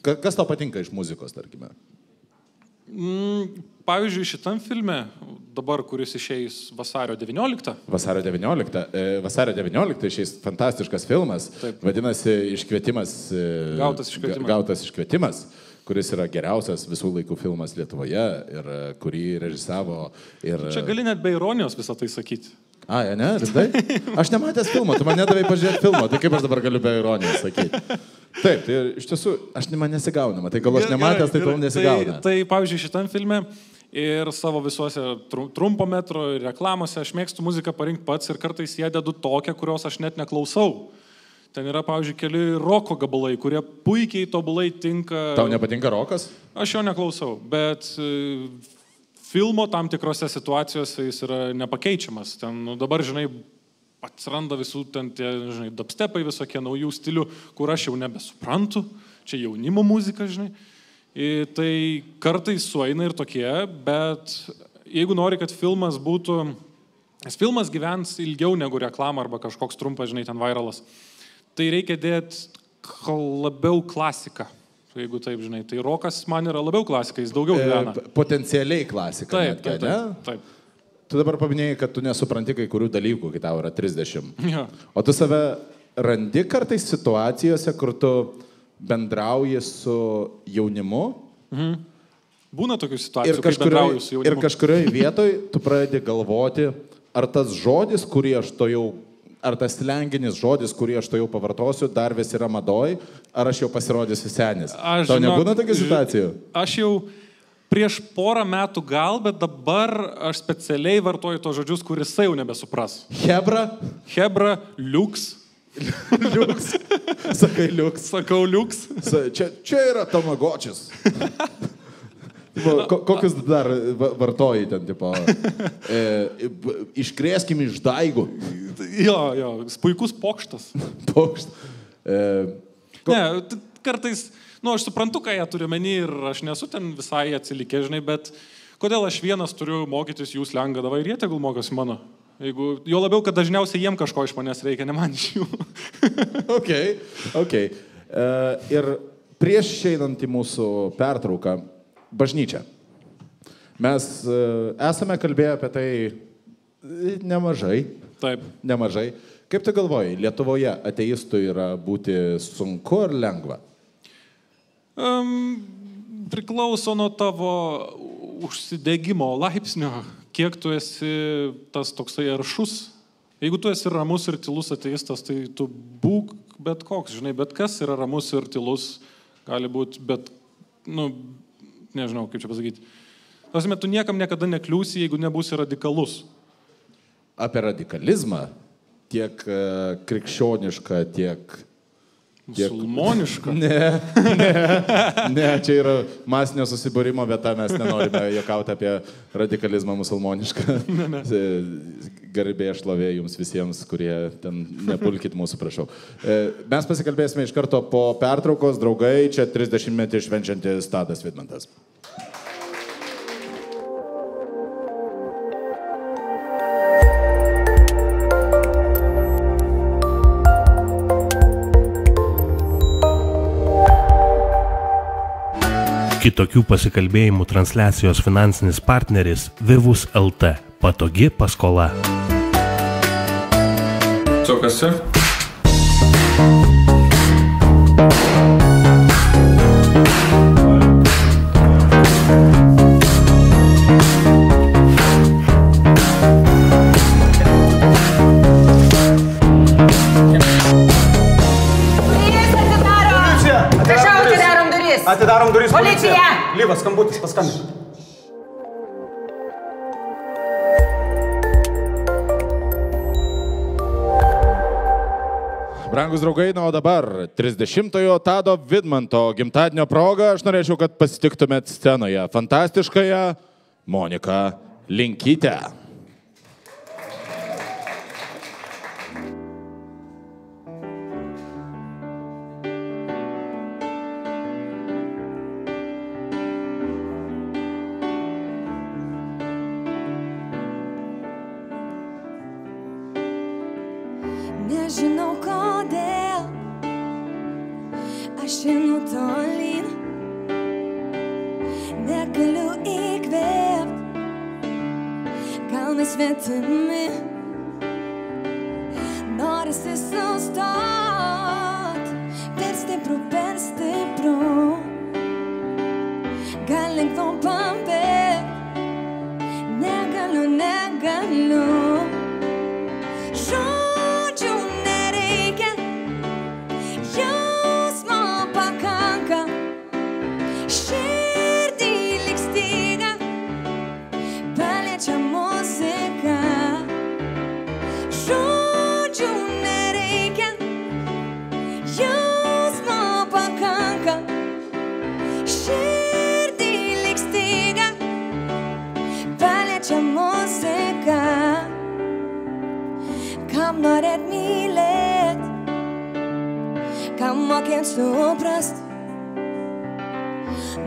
Kas tau patinka iš muzikos, tarkime? Pavyzdžiui, šitam filme, dabar, kuris išeis vasario 19. Vasario 19 išeis fantastiškas filmas. Taip. Vadinasi, Gautas iškvietimas, kuris yra geriausias visų laikų filmas Lietuvoje ir kurį režisavo. Čia gali net be ironijos visą tai sakyti. Ne, rimtai? Aš nematęs filmo, tu man nedavai pažiūrėti filmo, tai kaip aš dabar galiu be ironijos sakyti? Taip, tai iš tiesų, man nesigaunama, tai gal aš nematęs, tai tau nesigauna. Tai pavyzdžiui, šitam filme ir savo visuose trumpo metro ir reklamose aš mėgstu muziką parinkti pats ir kartais ją dedu tokią, kurios aš net neklausau. Ten yra, pavyzdžiui, keli roko gabalai, kurie puikiai tobulai tinka... Tau nepatinka rokas? Aš jo neklausau, bet filmo tam tikrose situacijose jis yra nepakeičiamas. Ten dabar, žinai, atsiranda visų ten tie, žinai, dubstepai, visokie naujų stilių, kur aš jau nebesuprantu. Čia jaunimo muzika, žinai. Tai kartais sueina ir tokie, bet jeigu nori, kad filmas būtų... Nes filmas gyvens ilgiau negu reklama arba kažkoks trumpas, žinai, ten vairalas. Tai reikia dėti labiau klasiką. Jeigu taip, žinai, tai rokas man yra labiau klasika, jis daugiau gyvena. Potencialiai klasika. Taip, netgi, taip. Tu dabar paminėjai, kad tu nesupranti kai kurių dalykų, kai tau yra 30. Ja. O tu save randi kartais situacijose, kur tu bendrauji su jaunimu? Mhm. Būna tokių situacijų, kai bendrauji su jaunimu. Ir kažkurioje vietoje tu pradedi galvoti, ar tas žodis, kurį aš to jau, ar tas slenginis žodis, kurį aš to jau pavartosiu, dar vis yra madoj, ar aš jau pasirodysiu senis. Tau nebūna tokių situacijų? Aš jau prieš porą metų gal, bet dabar aš specialiai vartoju tos žodžius, kuris jau nebesupras. Hebra? Hebra, liuks. Liuks. Sakai liuks. Sakau liuks. Čia yra tamagočius. Kokius dar vartoji ten, tipo, iškrėskim iš daigų. Jo, puikus pokštas. Pokštas. Ne, kartais, aš suprantu, ką jie turi meni ir aš nesu ten visai atsilikė, žinai, bet kodėl aš vienas turiu mokytis jų slengą, davai ir jie tegul mokosi mano. Jo labiau, kad dažniausiai jiem kažko iš manęs reikia, ne man iš jų. Ok. Ir prieš išeinant į mūsų pertrauką, bažnyčia. Mes esame kalbėję apie tai nemažai. Taip. Nemažai. Kaip tu galvoji, Lietuvoje ateistų yra būti sunku ar lengva? Priklauso nuo tavo užsidegimo laipsnio, kiek tu esi tas toksai aršus. Jeigu tu esi ramus ir tylus ateistas, tai tu būk bet koks, žinai, bet kas yra ramus ir tylus, gali būti, bet, nežinau, kaip čia pasakyti. Tasime, tu niekam niekada nekliūsi, jeigu nebūsi radikalus. Apie radikalizmą, tiek krikščionišką, tiek... Musulmonišką? Ne, čia yra masinio susibūrimo vieta, mes nenorime juokauti apie radikalizmą musulmonišką. Garbė šlovė jums visiems, kurie ten nepulkit mūsų, prašau. Mes pasikalbėsime iš karto po pertraukos, draugai, čia 30-metį švenčiantis Tadas Vidmantas. Kitokių pasikalbėjimų transliacijos finansinis partneris Vivus LT. Patogi paskola. Kas? Atidarom duris. Policija! Lyvas, skambutis, paskambink. Brangus draugai, o dabar 30-ojo Tado Vidmanto gimtadienio proga aš norėčiau, kad pasitiktumėt scenoje fantastiškąją Moniką Linkytę. Nežinau kodėl aš einu tolyn, negaliu įkvėpt, gal mes svetimi, norisi sustot, per stipru, gal lengviau pabėgt, negaliu. norėt mylėt, kam mokėt suprast,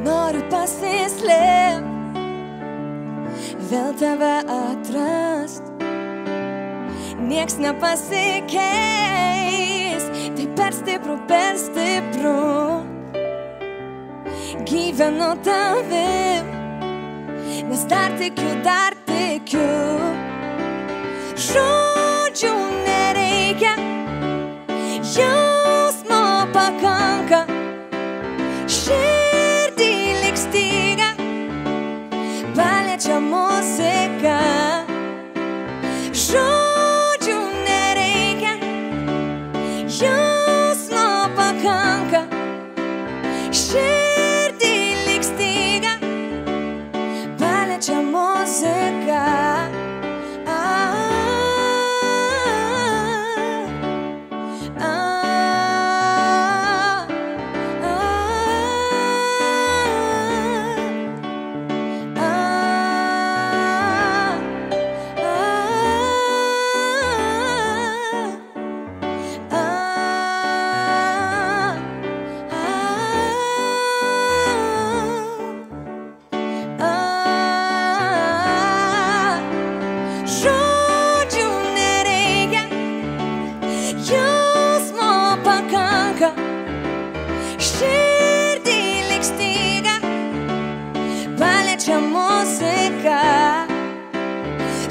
noriu pasislėpt, vėl tave atrast. Nieks nepasikeis, tai per stipru, gyvenu tavim, nes dar tikiu, žodžių nereikia, jausmo pakanka, širdį lyg styga, paliečia muzika. Žodžių nereikia, jausmo pakanka, širdį lyg styga, paliečia muzika.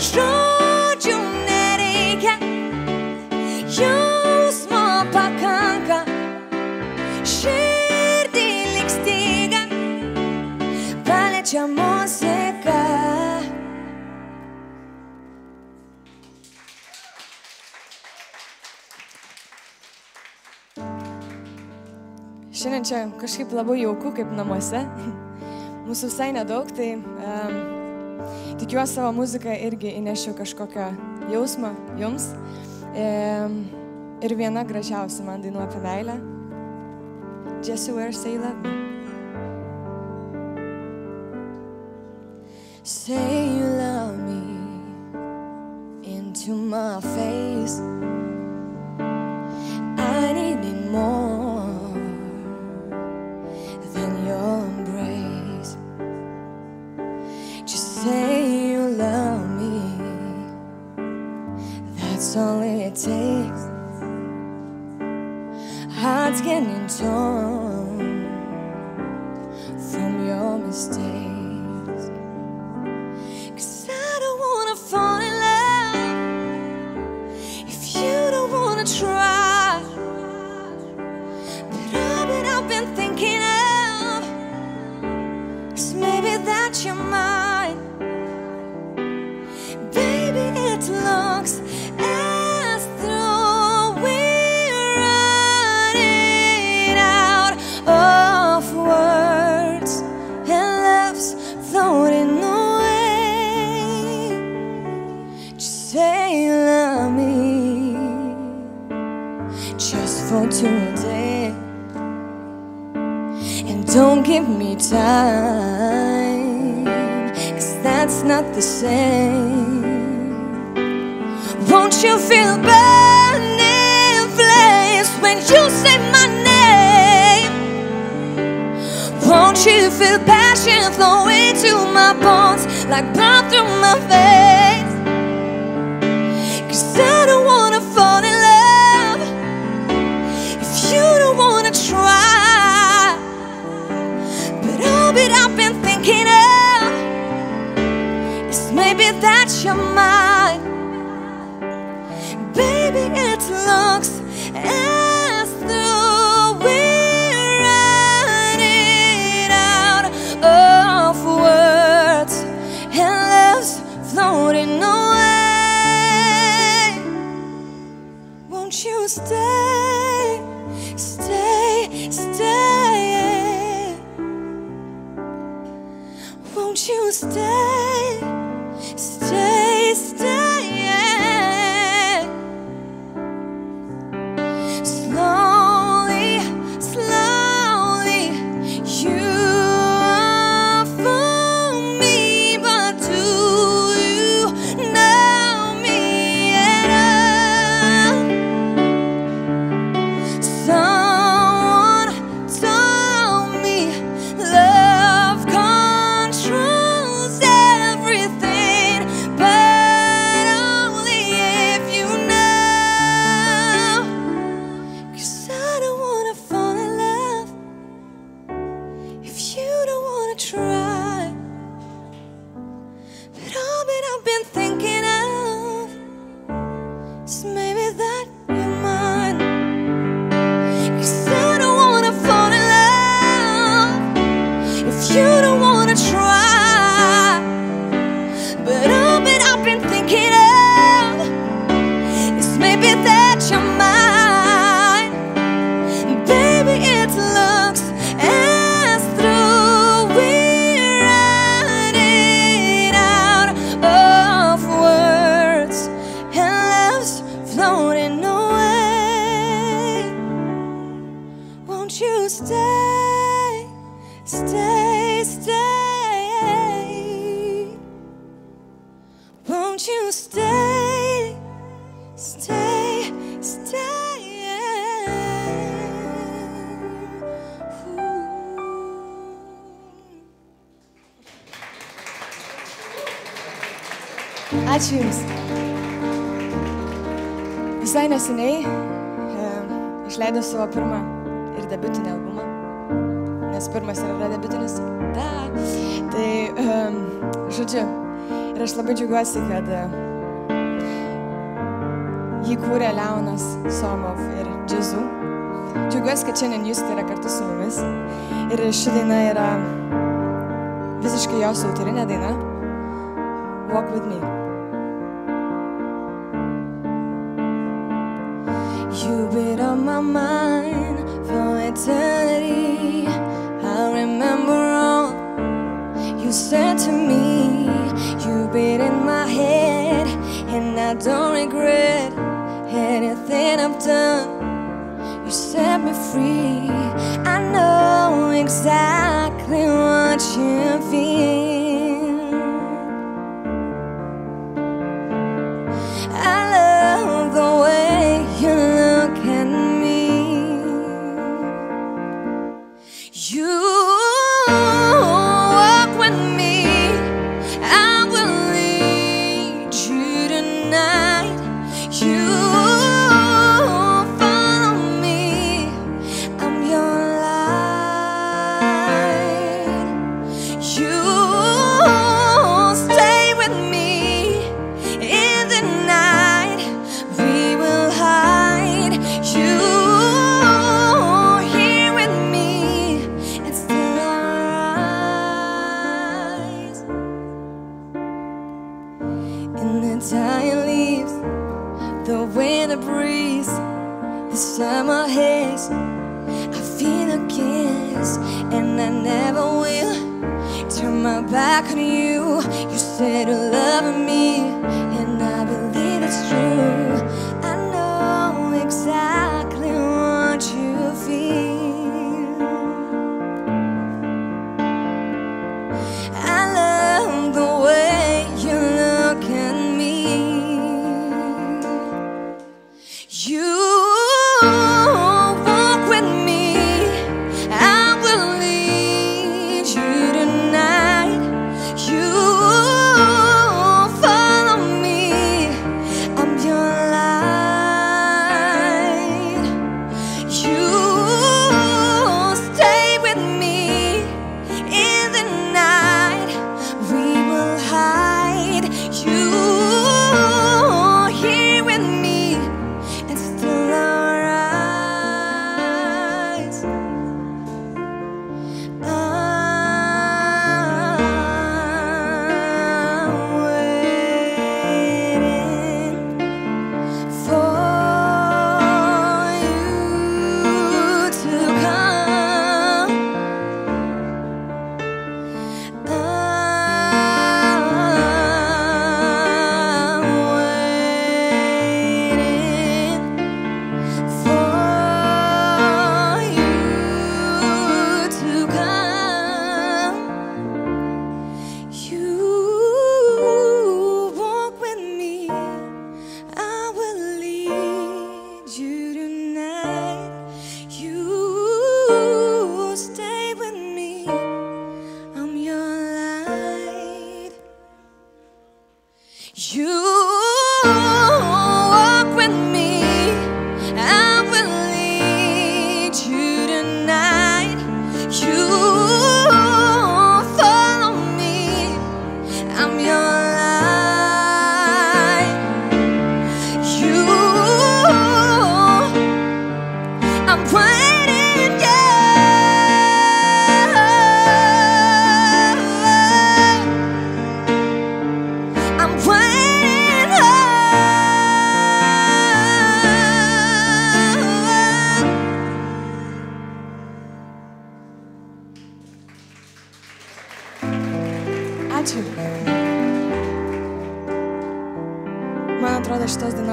Žodžių nereikia, jausmo pakanka, širdį lyg styga, paliečia muzika. Šiandien čia kažkaip labai jauku, kaip namuose. Mūsų visai nedaug, tai tikiuosi savo muziką irgi įnešiu kažkokią jausmą jums. Ir viena gražiausia man dainų apie meilę. Just where say you love me. Say you love me into my face. I need it more than your embrace. Just say you love me, that's all it takes. Heart's getting torn from your mistakes. 'Cause I don't wanna fall in love if you don't wanna try. But all that I've been thinking of is maybe that you're mine. Baby, it looks as though we're running out of words and love's floating away. Just say you love me just for today, and don't give me time, 'cause that's not the same. Won't you feel burning flames when you say my name? Won't you feel passion flowing to my bones like blood through my veins? 'Cause I don't wanna fall in love if you don't wanna try. But all that I've been thinking of is maybe that you're mine. Baby, it looks as though we're running out of words and love's floating away. Won't you stay, stay, stay? Won't you stay, stay, stay? Slowly, slowly, you are for me, but do you know me at all? baby, that you're mine. Baby, it looks as though we're running out of words and love's floating away. Won't you stay, stay, stay? Won't you stay, stay, stay? Ačiū Jums. Visai neseniai išleidau savo pirmą ir debiutinį albumą, nes pirmas yra debiutinis. Žodžiu, ir aš labai džiaugiuosi, kad jį kūrė Leonas Somov ir Džiazu. Džiaugiuosi, kad šiandien jūs tai yra kartu su mumis. Ir ši daina yra visiškai jos autorinė daina. Walk with me. You've been on my mind for eternity. I remember all you said to me. You've been in my head, and I don't regret anything I've done. You set me free. I know exactly what you feel. I love the way you look at me. You walk with me. I will lead you tonight. You follow me. I'm your light. You stay with me in the night. We will hide. You here with me and still our eyes. In the dying leaves, the winter breeze, the summer haze, I feel a kiss, and I never will turn my back on you. You said you love me, and I believe it's true. I know exactly what you feel. I love the way you look at me. You walk with me. I will lead you tonight. You follow me. I'm your light. You stay with me in the night. We will hide. You here with me and still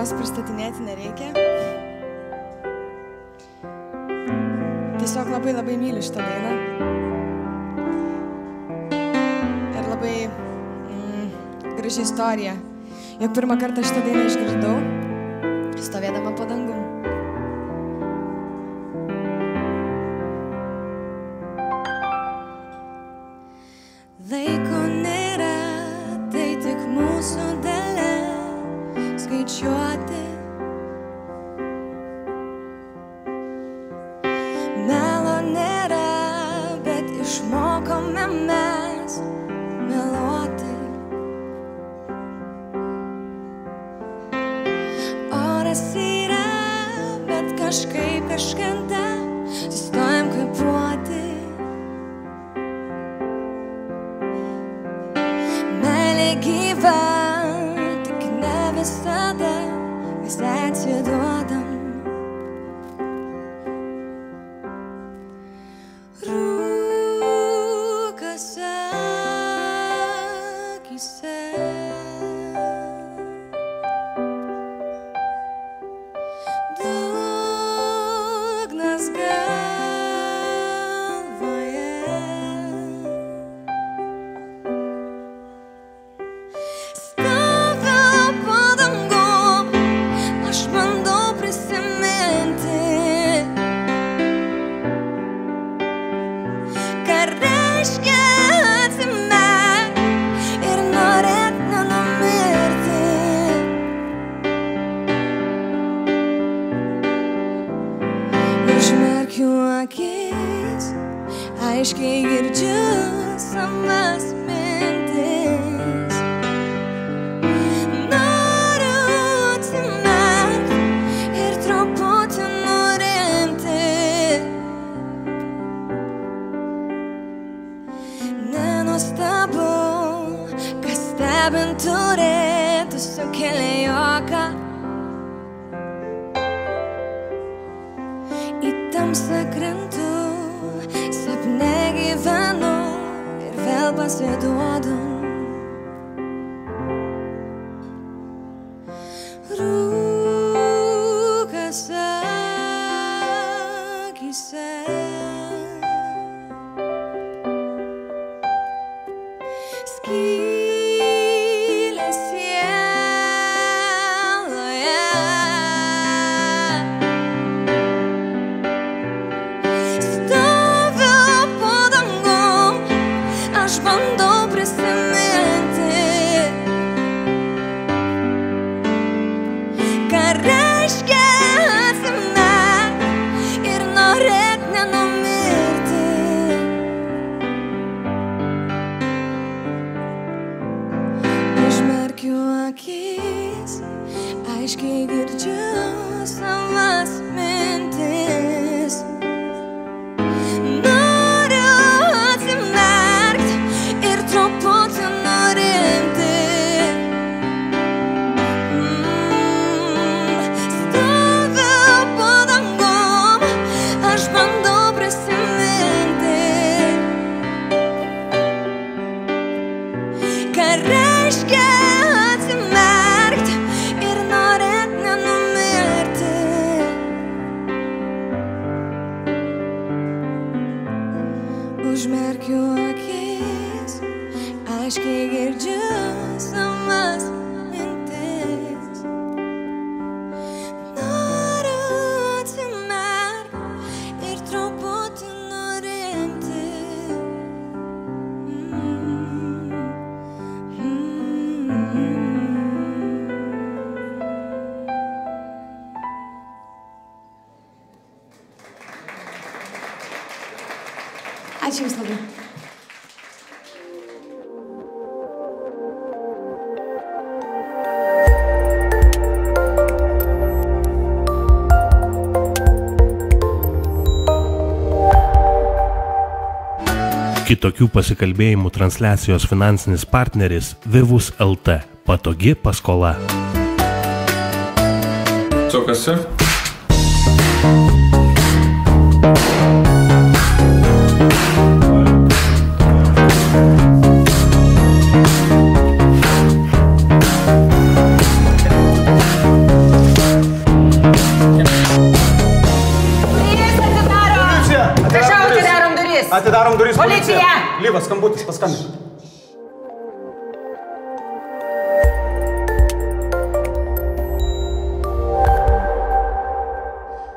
dainos pristatinėti nereikia. Tiesiog labai labai myliu šitą dainą. Ir labai graži istorija. Jog pirmą kartą šitą dainą išgirdau, stovėdama po dangum. Laiko nėra, tai tik mūsų dalia skaičiuoti. Melo nėra, bet išmokome mes meluoti. Oras yra, bet kažkaip kažkada sustojam kvėpuoti. Gyva, tik ne visada mes atsiduodam. Rūkas akyse, dugnas galvoje. Aiškiai girdžiu savas mintis. Noriu atsimerkt ir truputį nurimti. Nenuostabu, kas stebint turėtų sukelia juoką. Į tamsą krentu, sapne gyvenu ir vėl pasiduodu. Rūkas akyse, skylės sieloje. Aš bandau prisiminti, ką reiškia atsimerkt ir norėt nenumirti. Užmerkiu akis, aiškiai girdžiu savas mintis. Truputį nurimti. Stoviu po dangum, aš bandau prisiminti, ką reiškia atsimerkt ir norėt nenumirti. Užmerkiu akis, aiškiai girdžiu savas mintis. Noriu atsimerkt ir truputį nurimti. Ačiū Jums labai. Kitokių pasikalbėjimų transliacijos finansinis partneris Vivus LT. Patogi paskola. Sukasi. Atidarom duris. Policija! Lyvas, skambutis, paskambink.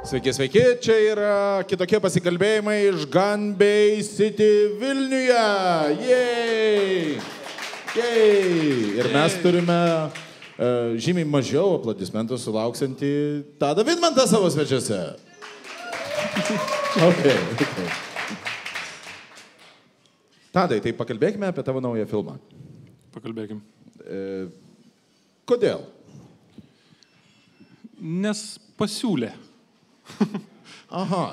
Sveiki, sveiki, čia yra kitokie pasikalbėjimai iš Gun Bay City Vilniuje. Jej! Jej! Ir mes turime žymiai mažiau aplodismentų sulauksiantį Tadą Vidmantą savo svečiuose. Okay. Tadai, tai pakalbėkime apie tavo naują filmą. Pakalbėkim. Kodėl? Nes pasiūlė. Aha.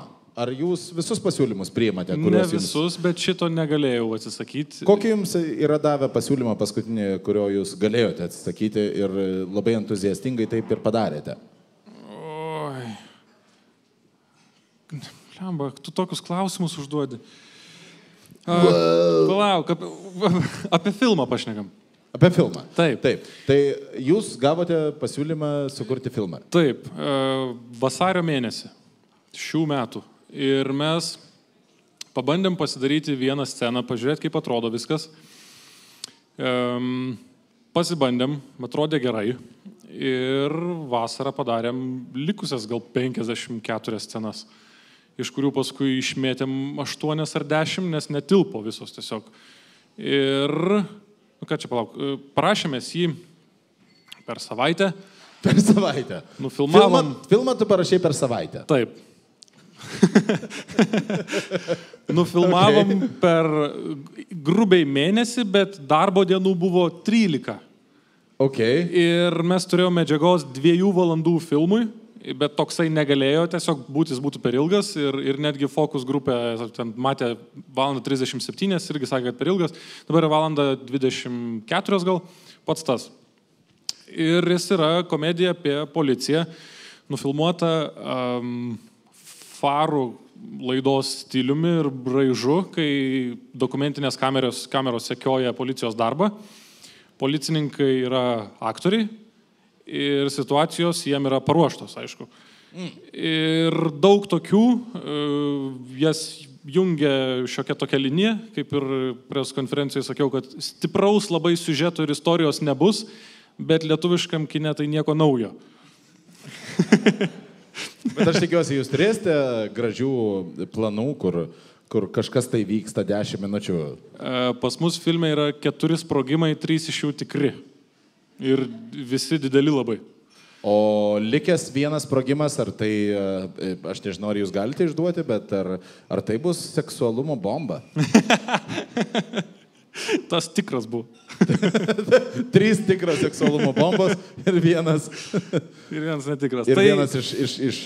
Ar jūs visus pasiūlymus priimate? Ne visus, bet šito negalėjau atsisakyti. Kokį jums yra davę pasiūlymą paskutinį, kurio jūs galėjote atsisakyti ir labai entuziastingai taip ir padarėte? Oi. Lemba, tu tokius klausimus užduodi. Palauk, apie filmą pašnekam. Apie filmą? Taip. Taip. Tai jūs gavote pasiūlymą sukurti filmą? Taip. Vasario mėnesį šių metų. Ir mes pabandėm pasidaryti vieną sceną, pažiūrėti, kaip atrodo viskas. Pasibandėm, atrodė gerai. Ir vasarą padarėm likusias gal 54 scenas, iš kurių paskui išmėtėm 8 ar 10, nes netilpo visos tiesiog. Ir, ką čia palauk, parašėmės jį per savaitę. Per savaitę? Nufilmavom. Filmą tu parašai per savaitę? Taip. Nufilmavom per grubiai mėnesį, bet darbo dienų buvo 13. Okay. Ir mes turėjome medžiagos 2 valandų filmui, bet toksai negalėjo tiesiog būtų per ilgas ir netgi fokus grupė ten matė 1:37, irgi sakė, kad per ilgas, dabar 1:24 gal, pats tas. Ir jis yra komedija apie policiją, nufilmuota farų laidos stiliumi ir braižu, kai dokumentinės kameros sekioja policijos darbą. Policininkai yra aktoriai ir situacijos jiem yra paruoštos, aišku. Ir daug tokių, jas jungia šiokia tokia linija, kaip ir pries konferencijoje sakiau, kad stipraus labai siužeto ir istorijos nebus, bet lietuviškam kine tai nieko naujo. Bet aš tikiuosi, jūs turėsite gražių planų, kur kažkas tai vyksta 10 minučių. Pas mus filme yra 4 sprogimai, 3 iš jų tikri. Ir visi dideli labai. O likęs vienas sprogimas, ar tai, aš nežinau, ar jūs galite išduoti, bet ar tai bus seksualumo bomba? Tas tikras buvo. 3 tikras seksualumo bombos ir vienas netikras. Ir vienas iš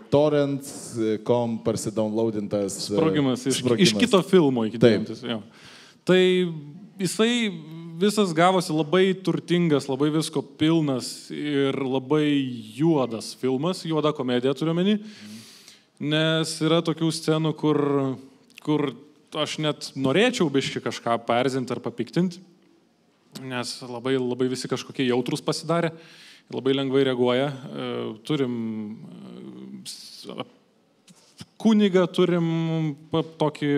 torrents.com parsidownloadintas sprogimas. Iš kito filmo iki dėmtis. Tai jisai visas gavosi labai turtingas, labai visko pilnas ir labai juodas filmas, juoda komedija turiu omeny, nes yra tokių scenų, kur aš net norėčiau biškį kažką paerzinti ar papiktinti, nes labai visi kažkokie jautrus pasidarė, labai lengvai reaguoja. Turim kunigą, turim tokį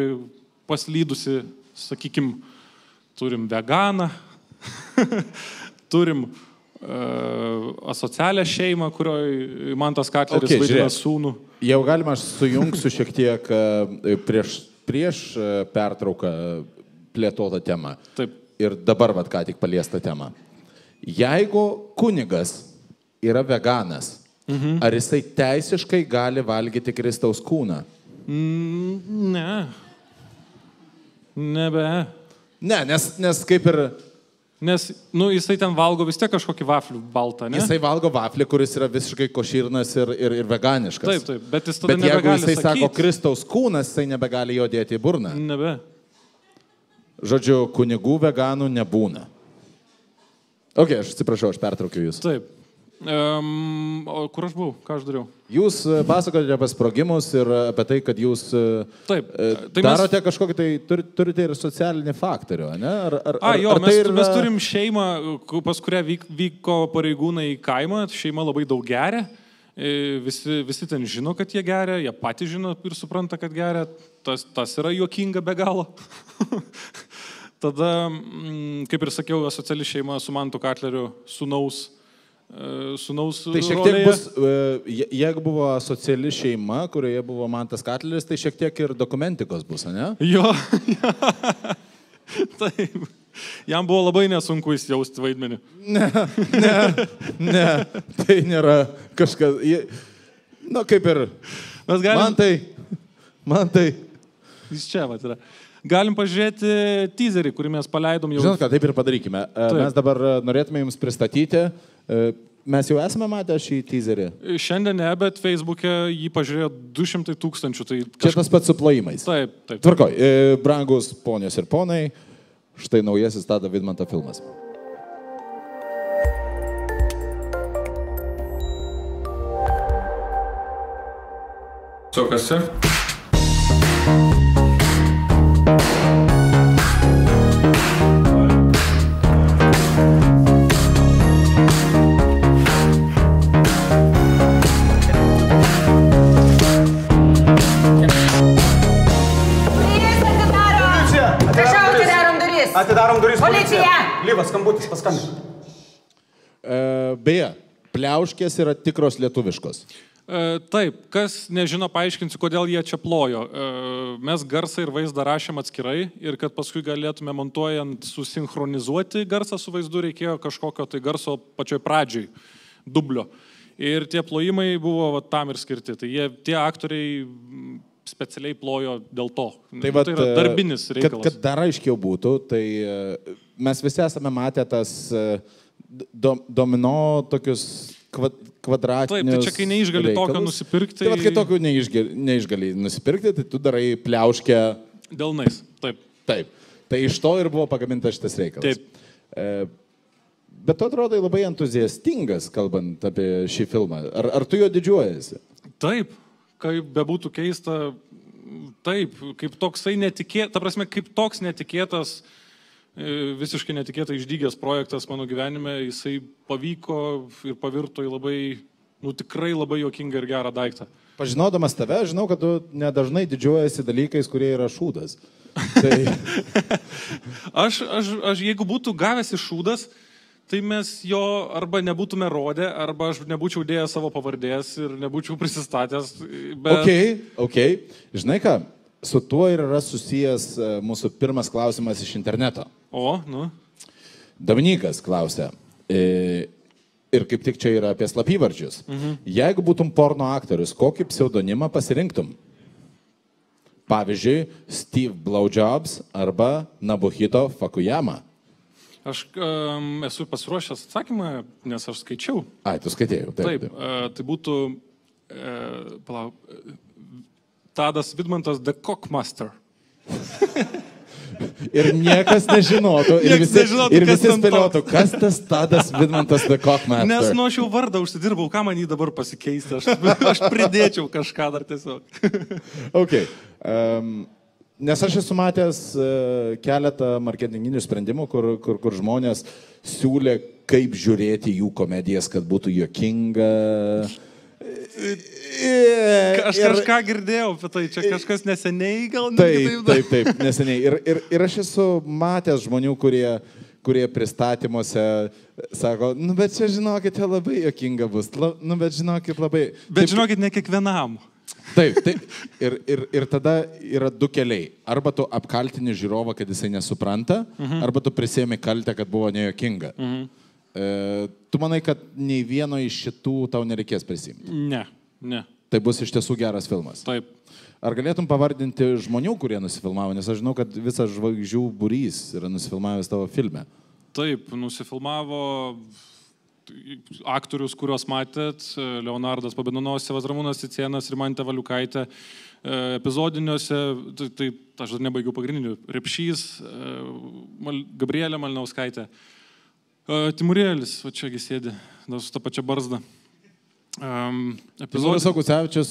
paslydusi, sakykim, turim veganą, turim asocialią šeimą, kurioje Mantas Katleris vaidina sūnų. Jau galima, aš sujungsiu šiek tiek prieš pertrauką plėtotą temą. Taip. Ir dabar ką tik paliestą temą. Jeigu kunigas yra veganas, ar jisai teisiškai gali valgyti Kristaus kūną? Ne. Nebe. Ne, nes kaip ir... Nes, jisai ten valgo vis tiek kažkokį vaflių baltą, ne? Jisai valgo vaflį, kuris yra visiškai košyrnas ir veganiškas. Taip, bet jis tada nebegali sakyti. Bet jeigu jisai sako Kristaus kūnas, jisai nebegali jo dėti į burną. Nebe. Žodžiu, kunigų veganų nebūna. Ok, aš atsiprašau, aš pertraukiu jūs. Taip. O kur aš buvau? Ką aš dariau? Jūs pasakote apie sprogimus ir apie tai, kad jūs darote kažkokį, tai turite ir socialinį faktorių, ne? Mes turim šeimą, pas kurią vyko pareigūnai į kaimą, šeima labai daug geria Visi ten žino, kad jie geria, jie patys žino ir supranta, kad geria. Tas yra juokinga be galo. Tada, kaip ir sakiau, asociali šeima su Mantu Katleriu sūnaus tai šiek tiek bus, jeigu buvo asociali šeima, kurioje buvo Mantas Katleris, tai šiek tiek ir dokumentikos bus, ne? Jo. Taip. Jam buvo labai nesunku įsijausti vaidmenį. Ne, tai nėra kažkas. Na, kaip ir. Mantai. Jis čia vat yra. Galim pažiūrėti teaserį, kurį mes paleidom jau. Žinot ką, taip ir padarykime. Mes dabar norėtume jums pristatyti. Mes jau esame matę šį teaserį? Šiandien ne, bet Facebook'e jį pažiūrėjo 200 000. Tai Čia tas pats su plojimais. Taip. Tvarkoj, brangus ponios ir ponai, štai naujasis Tado Vidmanto filmas. So, kas čia? Atidarom duris. Policija! Lyvas, skambutis, paskambink. Beje, pliauškės yra tikros lietuviškos. Taip, kas nežino, paaiškinsiu, kodėl jie čia plojo. Mes garsą ir vaizdą rašėm atskirai ir kad paskui galėtume montuojant susinchronizuoti garsą su vaizdu, reikėjo kažkokio tai garso pačioj pradžioj, dublio. Ir tie plojimai buvo tam ir skirti. Tai tie aktoriai specialiai plojo dėl to. Tai yra darbinis reikalas. Kad dar aiškiau būtų, tai mes visi esame matę tas domino tokius kvadratinius. Taip, tai čia kai neišgali tokio nusipirkti. Tai kai tokio neišgali nusipirkti, tai tu darai pliauškę. Delnais, taip. Taip. Tai iš to ir buvo pagamintas šitas reikalas. Taip. Bet tu atrodai labai entuziastingas, kalbant apie šį filmą. Ar tu jo didžiuojasi? Taip. Kaip bebūtų keista, taip, kaip toksai netikėtas, ta prasme, kaip toks netikėtas, visiškai netikėtai išdygęs projektas mano gyvenime, jisai pavyko ir pavirto į labai, tikrai labai juokingą ir gerą daiktą. Pažinodamas tave, žinau, kad tu nedažnai didžiuojasi dalykais, kurie yra šūdas. Tai... aš, jeigu būtų gavęs iš šūdas, tai mes jo arba nebūtume rodę, arba aš nebūčiau dėjęs savo pavardės ir nebūčiau prisistatęs. Bet... Okay. Žinai ką, su tuo ir yra susijęs mūsų pirmas klausimas iš interneto. Dominykas klausia, ir kaip tik čia yra apie slapyvardžius. Jeigu būtum porno aktorius, kokį pseudonimą pasirinktum? Pavyzdžiui, Steve Blowjobs arba Nabuhito Fakuyama. Aš esu pasiruošęs atsakymą, nes aš skaičiau. Tu skaitėjau. Taip. Tai būtų Tadas Vidmantas The Cockmaster. Ir niekas nežinotų. Ir visi spėliotų, kas tas Tadas Vidmantas The Cockmaster. Nes aš jau vardą užsidirbau, ką man jį dabar pasikeisti. Aš pridėčiau kažką dar tiesiog. Okay. Nes aš esu matęs keletą marketinginių sprendimų, kur žmonės siūlė, kaip žiūrėti jų komedijas, kad būtų juokinga. Aš kažką girdėjau apie tai, čia kažkas neseniai gal? Taip, neseniai. Ir aš esu matęs žmonių, kurie pristatymuose sako, bet čia žinokite labai juokinga bus, bet žinokit labai... Bet žinokit, ne kiekvienam. Taip. Ir tada yra du keliai. Arba tu apkaltini žiūrovą, kad jisai nesupranta, arba tu prisėmi kaltę, kad buvo nejuokinga. Tu manai, kad nei vieno iš šitų tau nereikės prisimti? Ne. Tai bus iš tiesų geras filmas? Taip. Ar galėtum pavardinti žmonių, kurie nusifilmavo? Nes aš žinau, kad visas žvaigždžių būrys yra nusifilmavęs tavo filme. Taip, nusifilmavo... aktorius, kuriuos matėt, Leonardas Pabedonosevas, Ramūnas Cicėnas, Rimantė Valiukaitė, epizodiniuose, tai aš dar nebaigiau pagrindinių, Repšys, Gabrielė Malnauskaitė, Timurėlis, va čiagi sėdi, dar su ta pačia barzda. Timuras Augucevičius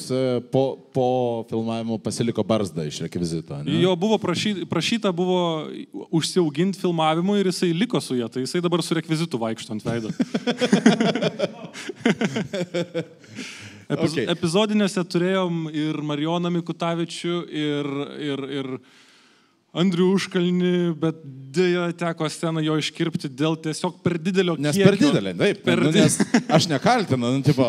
po filmavimo pasiliko barzdą iš rekvizito, ne? Jo buvo prašyta buvo užsiauginti filmavimu ir jisai liko su ją, tai jisai dabar su rekvizitu vaikšto ant veido. Epizodinėse turėjom ir Marijoną Mikutavičių, ir Andrių Užkalnį, bet dėja teko sceną jo iškirpti dėl tiesiog per didelio kiekio. Nes per didelė, taip. Nes aš nekaltinu, tipo,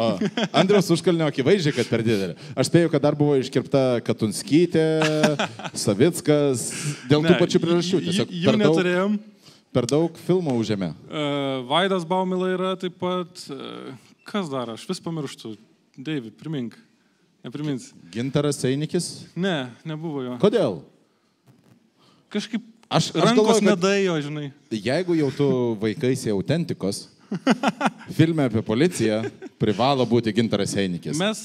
Andriaus Užkalnio akivaizdžiai, kad per didelė. Aš spėjau, kad dar buvo iškirpta Katunskytė, Savickas, dėl tų pačių priežasčių. Jų neturėjom. Per daug filmų užėmė. Vaidas Baumila yra taip pat. Kas dar? Aš vis pamirštu. David, primink. Neprimins. Gintaras Einikis? Ne, nebuvo jo. Kodėl? Kažkaip aš rankos galvoju, nedėjo, žinai. Jeigu jau tu vaikaisi autentikos, filme apie policiją privalo būti Gintaras Einikis. Mes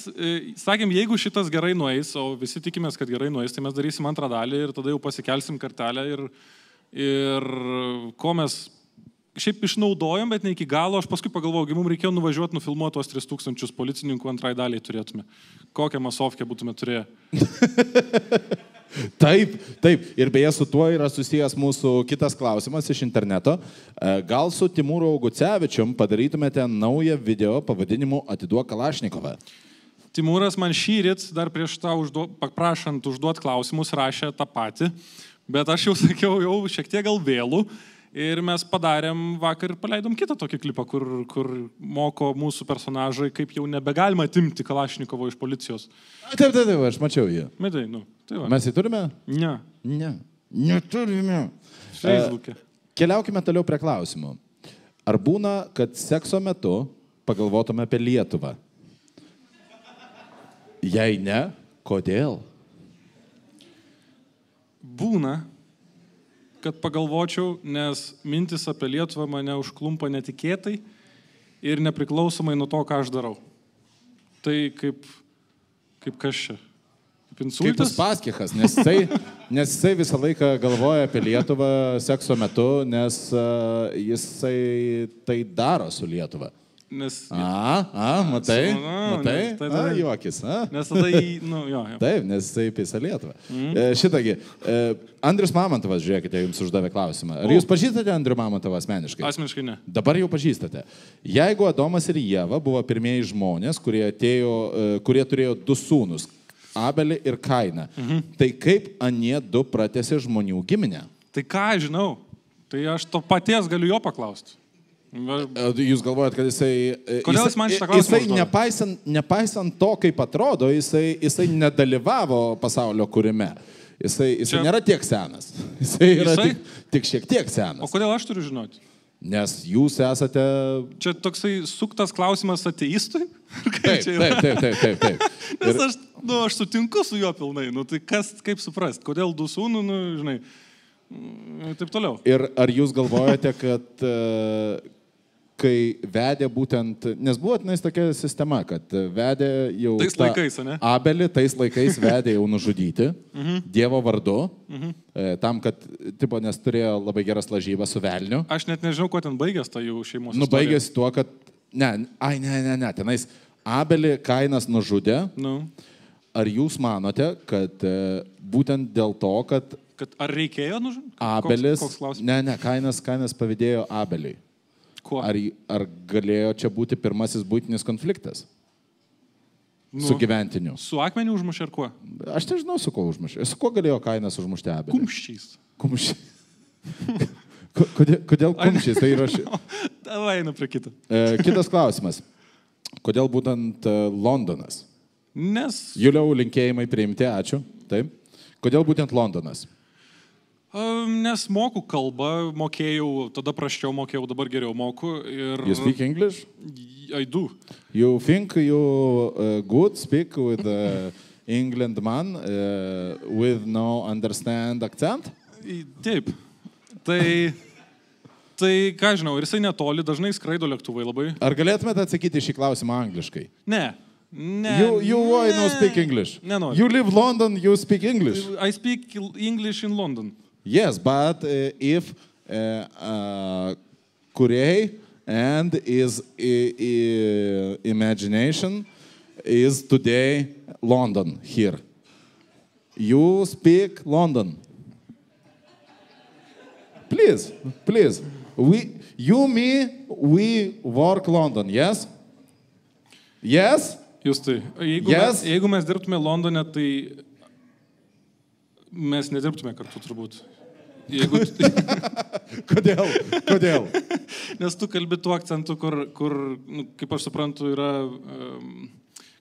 sakėm, jeigu šitas gerai nueis, o visi tikimės, kad gerai nueis, tai mes darysim antrą dalį ir tada jau pasikelsim kartelę ir ko mes šiaip išnaudojom, bet ne iki galo, aš paskui pagalvojau, mums reikėjo nuvažiuoti, nufilmuoti tuos 3000 policininkų antrai daliai turėtume. Kokią masovkę būtume turėję. Taip. Ir beje, su tuo yra susijęs mūsų kitas klausimas iš interneto. Gal su Timūru Augucevičium padarytumėte naują video pavadinimu Atiduok Kalašnikovą? Timūras man šįryt, dar prieš tą paprašant užduot klausimus, rašė tą patį, bet aš jau sakiau, jau šiek tiek gal vėlų. Ir mes padarėm vakar ir paleidom kitą tokį klipą, kur moko mūsų personažai, kaip jau nebegalima atimti Kalašnikovo iš policijos. Taip, aš mačiau jį. Medai, tai va. Mes jį turime? Ne. Neturime. Facebook'e. Keliaukime toliau prie klausimų. Ar būna, kad sekso metu pagalvotume apie Lietuvą? Jei ne, kodėl? Būna, kad pagalvočiau, nes mintis apie Lietuvą mane užklumpa netikėtai ir nepriklausomai nuo to, ką aš darau. Tai kaip kas čia? Kaip insultas? Kaip Uspaskichas, nes jisai visą laiką galvoja apie Lietuvą sekso metu, nes jisai tai daro su Lietuva. Matai? Juokis. Nes tada jo. Taip, nes jisai pisa Lietuvą. Šitągi, Andrius Mamontovas, žiūrėkite, jums uždavė klausimą. Ar jūs pažįstate Andrių Mamontovą asmeniškai? Asmeniškai ne. Dabar jau pažįstate. Jeigu Adomas ir Ieva buvo pirmieji žmonės, kurie turėjo 2 sūnus, Abelį ir Kainą, tai kaip anie 2 pratęsė žmonių giminę? Tai ką žinau? Tai aš to paties galiu jo paklausti. Jūs galvojat, kad jisai... Kodėl jis man šitą klausimą užduoda? Jisai nepaisant to, kaip atrodo, jisai nedalyvavo pasaulio kūrime. Jisai nėra tiek senas. Jisai yra tik šiek tiek senas. O kodėl aš turiu žinoti? Nes jūs esate... Čia toksai suktas klausimas ateistui? Taip. Nes aš sutinku su juo pilnai. Tai kaip suprast? Kodėl 2 sūnų, žinai, taip toliau. Ir ar jūs galvojate, kad... kai vedė būtent, nes buvo tenais tokia sistema, kad vedė jau... Tais laikais, ne? Abelį tais laikais vedė jau nužudyti, Dievo vardu, tam, kad, nes turėjo labai geras lažybas su velniu. Aš net nežinau, kuo ten baigęs ta jų šeimos istorija. Baigęs tuo, kad... Ne, tenais Abelį Kainas nužudė. Ar jūs manote, kad būtent dėl to, kad... Ar reikėjo nužudyti? Abelis... Koks klausimas? Kainas pavydėjo Abeliui. Kuo? Ar galėjo čia būti pirmasis būtinis konfliktas? Su gyventiniu. Su akmeniu užmušė ar kuo? Aš nežinau, su kuo užmušė. Su kuo galėjo Kainas užmušti Abelį? Kumščiais. Kodėl kumščiais? Tai yra... Davai, einu prie kito. Kitas klausimas. Kodėl būtent Londonas? Nes... Juliau, linkėjimai priimti, ačiū. Taip. Kodėl būtent Londonas? Nes moku kalbą, mokėjau, tada prasčiau mokėjau, dabar geriau moku. You speak English? I do. You think you good speak with England man with no understand accent? Taip. Tai ką žinau, ir jisai netoli, dažnai skraido lėktuvai labai. Ar galėtumėte atsakyti šį klausimą angliškai? Ne. You why no speak English? Nenoriu. You live London, you speak English. I speak English in London. Yes, but if kūrėjai and his imagination is today London here. You speak London. Please. We work London, yes? Yes? Justai, jeigu mes dirbtume Londone, tai mes nedirbtume kartu turbūt. Kodėl? Nes tu kalbi tuo akcentu, kur kaip aš suprantu, yra,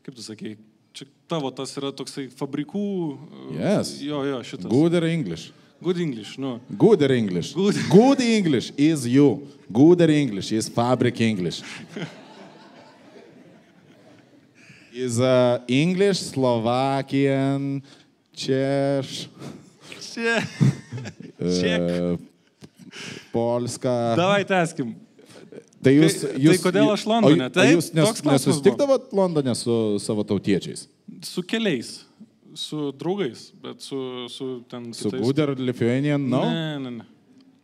kaip tu sakei, čia tavo tas yra toksai fabrikų. Yes. Jo, šitas. Good English. Good English, no. Good English. Good English is you. Good English is fabric English. Is English, Slovakian, Czech, Polska. Davai tęskim. Tai kodėl aš Londone? Jūs nesusitikdavot Londone su savo tautiečiais? Su keliais, su draugais, bet su ten kitais. Su Good ir Lithuanian, no? Ne.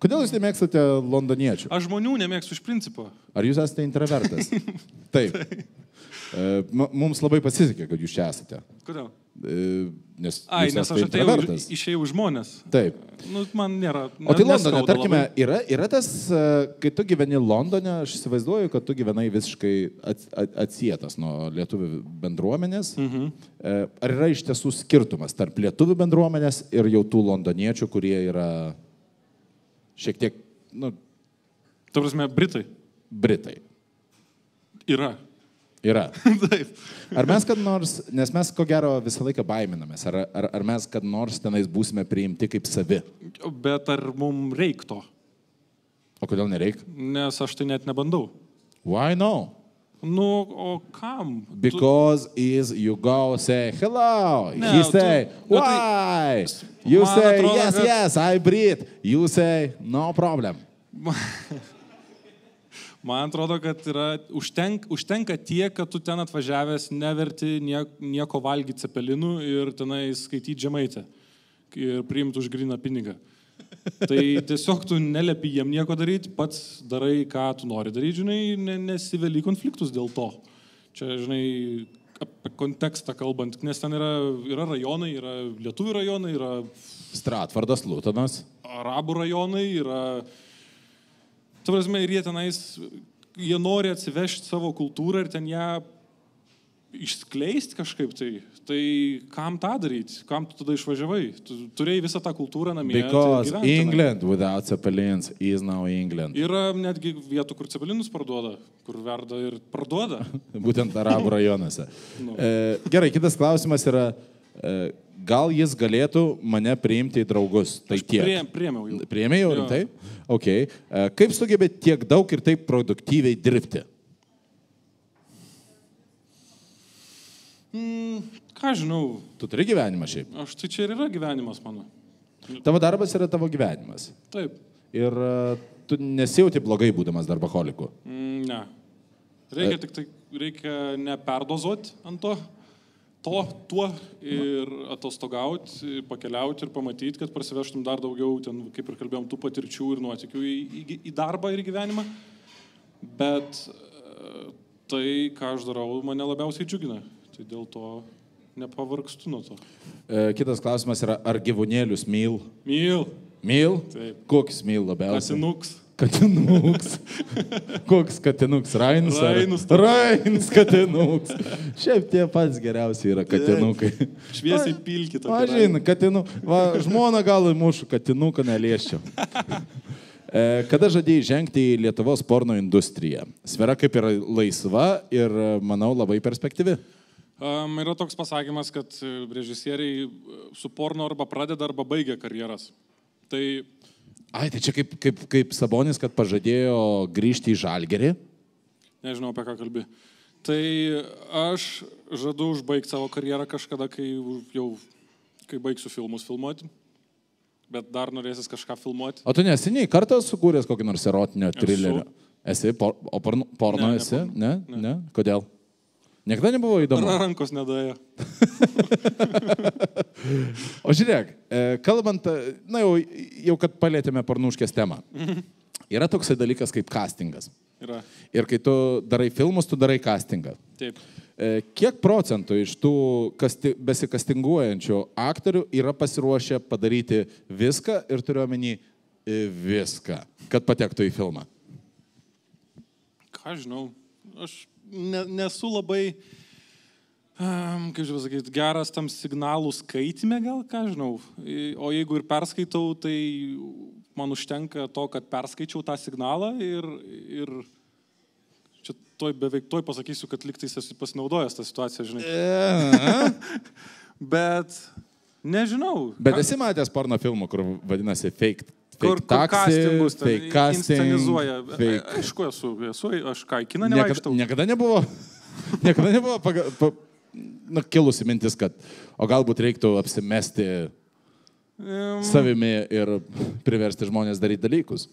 Kodėl jūs nemėgstate londoniečių? Aš žmonių nemėgstu iš principo. Ar jūs esate intravertas? Taip. Mums labai pasisekė, kad jūs čia esate. Kodėl? Nes aš išėjau žmonės. Taip. Man nėra. O tai Londone, tarkime, yra tas, kai tu gyveni Londone, aš įsivaizduoju, kad tu gyvenai visiškai atsietas nuo lietuvių bendruomenės. Ar yra iš tiesų skirtumas tarp lietuvių bendruomenės ir jau tų londoniečių, kurie yra šiek tiek, Ta prasme, Britai? Britai. Yra. Taip. Ar mes kad nors, nes mes ko gero visą laiką baiminamės, ar mes kad nors tenais būsime priimti kaip savi? Bet ar mums reik to? O kodėl nereik? Nes aš tai net nebandau. Why no? O kam? Because you go say hello, he say why? You say yes, I breathe. You say no problem. Man atrodo, kad užtenka tiek, kad tu ten atvažiavęs neverti nieko valgyti cepelinų ir tenai skaityti žemaitę ir priimti už gryną pinigą. Tai tiesiog tu nelepi jiem nieko daryti, pats darai, ką tu nori daryti, žinai, nesiveli konfliktus dėl to. Čia, žinai, apie kontekstą kalbant, nes ten yra rajonai, yra lietuvių rajonai, yra Stratfordas, Lutonas, arabų rajonai, yra... Tu prasme, ir jie nori atsivežti savo kultūrą ir ten ją išskleisti kažkaip tai. Tai kam tą daryti? Kam tu tada išvažiavai? Tu turėjai visą tą kultūrą namie. Because England without cepelins is now England. Yra netgi vietų, kur cepelinus parduoda, kur verda ir parduoda. Būtent arabų rajonuose. Gerai, kitas klausimas yra... Gal jis galėtų mane priimti į draugus? Tai tiek. Priėmiau jau. Priėmė jau, rimtai? Ok. Kaip sugebė tiek daug ir taip produktyviai dirbti? Ką žinau. Tu turi gyvenimą šiaip? Aš tai čia ir yra gyvenimas mano. Tavo darbas yra tavo gyvenimas? Taip. Ir tu nesijauti blogai būdamas darbaholiku? Ne. Reikia neperdozuoti ant tuo ir atostogauti, pakeliauti ir pamatyti, kad prasiveštum dar daugiau, ten, kaip ir kalbėjom, tų patirčių ir nuotykių į darbą ir gyvenimą. Bet tai, ką aš darau, mane labiausiai džiugina. Tai dėl to nepavargstu nuo to. Kitas klausimas yra, ar gyvūnėlius myl? Myl? Taip. Koks myl labiausiai? Katinuks. Koks katinuks? Rainis katinuks. Šiaip tie pats geriausiai yra katinukai. Šviesiai pilkite. Mažin, katinuk. Žmona gal įmušu, katinuką nelieščiau. Kada žadėjai žengti į Lietuvos porno industriją? Sfera kaip yra laisva ir, manau, labai perspektyvi. Yra toks pasakymas, kad režisieriai su porno arba pradeda, arba baigia karjeras. Tai čia kaip Sabonis, kad pažadėjo grįžti į Žalgirį? Nežinau, apie ką kalbi. Tai aš žadu užbaigti savo karjerą kažkada, kai baigsiu filmus filmuoti. Bet dar norėsis kažką filmuoti. O tu neseniai kartą sukūręs kokį nors erotinio trilerio? Esi? O porno esi? Ne? Kodėl? Niekada nebuvo įdomu? Rankos nedaėjo. O žiūrėk, kalbant, jau kad palėtėme pornuškės temą, yra toksai dalykas kaip castingas. Yra. Ir kai tu darai filmus, tu darai castingą. Taip. Kiek procentų iš tų besikastinguojančių aktorių yra pasiruošę padaryti viską ir turiu omeny viską, kad patektų į filmą? Ką žinau, aš nesu labai, kaip žiūrėjau sakyti, geras tam signalų skaitime gal, ką žinau. O jeigu ir perskaitau, tai man užtenka to, kad perskaičiau tą signalą ir čia beveik pasakysiu, kad liktais esu pasinaudojęs tą situaciją, žinai. Bet nežinau. Bet esi matęs porno filmų, kur vadinasi fake kur taxi, fake casting, inscenizuoja. Aišku, esu, aš ką, į kiną nevaikštau. Niekada nebuvo kilusi mintis, kad o galbūt reiktų apsimesti savimi ir priversti žmonės daryti dalykus.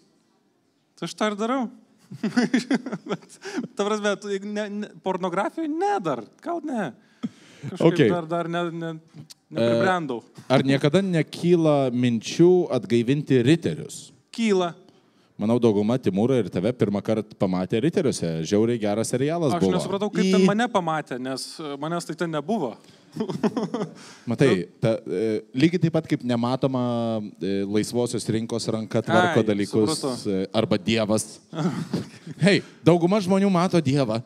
Tai aš tą ir darau. Bet, ta prasme, pornografijoje dar, gal ne. Kažkaip dar nepribrendau. Ar niekada nekyla minčių atgaivinti riterius? Kyla. Manau, dauguma Timūrą ir tave pirmą kartą pamatė riteriuose. Žiauriai geras serialas buvo. Aš nesupratau, kaip ten mane pamatė, nes manęs tai ten nebuvo. Matai, lygiai taip pat kaip nematoma laisvosios rinkos ranka tvarko dalykus, supratau. Arba Dievas. Hei, dauguma žmonių mato Dievą,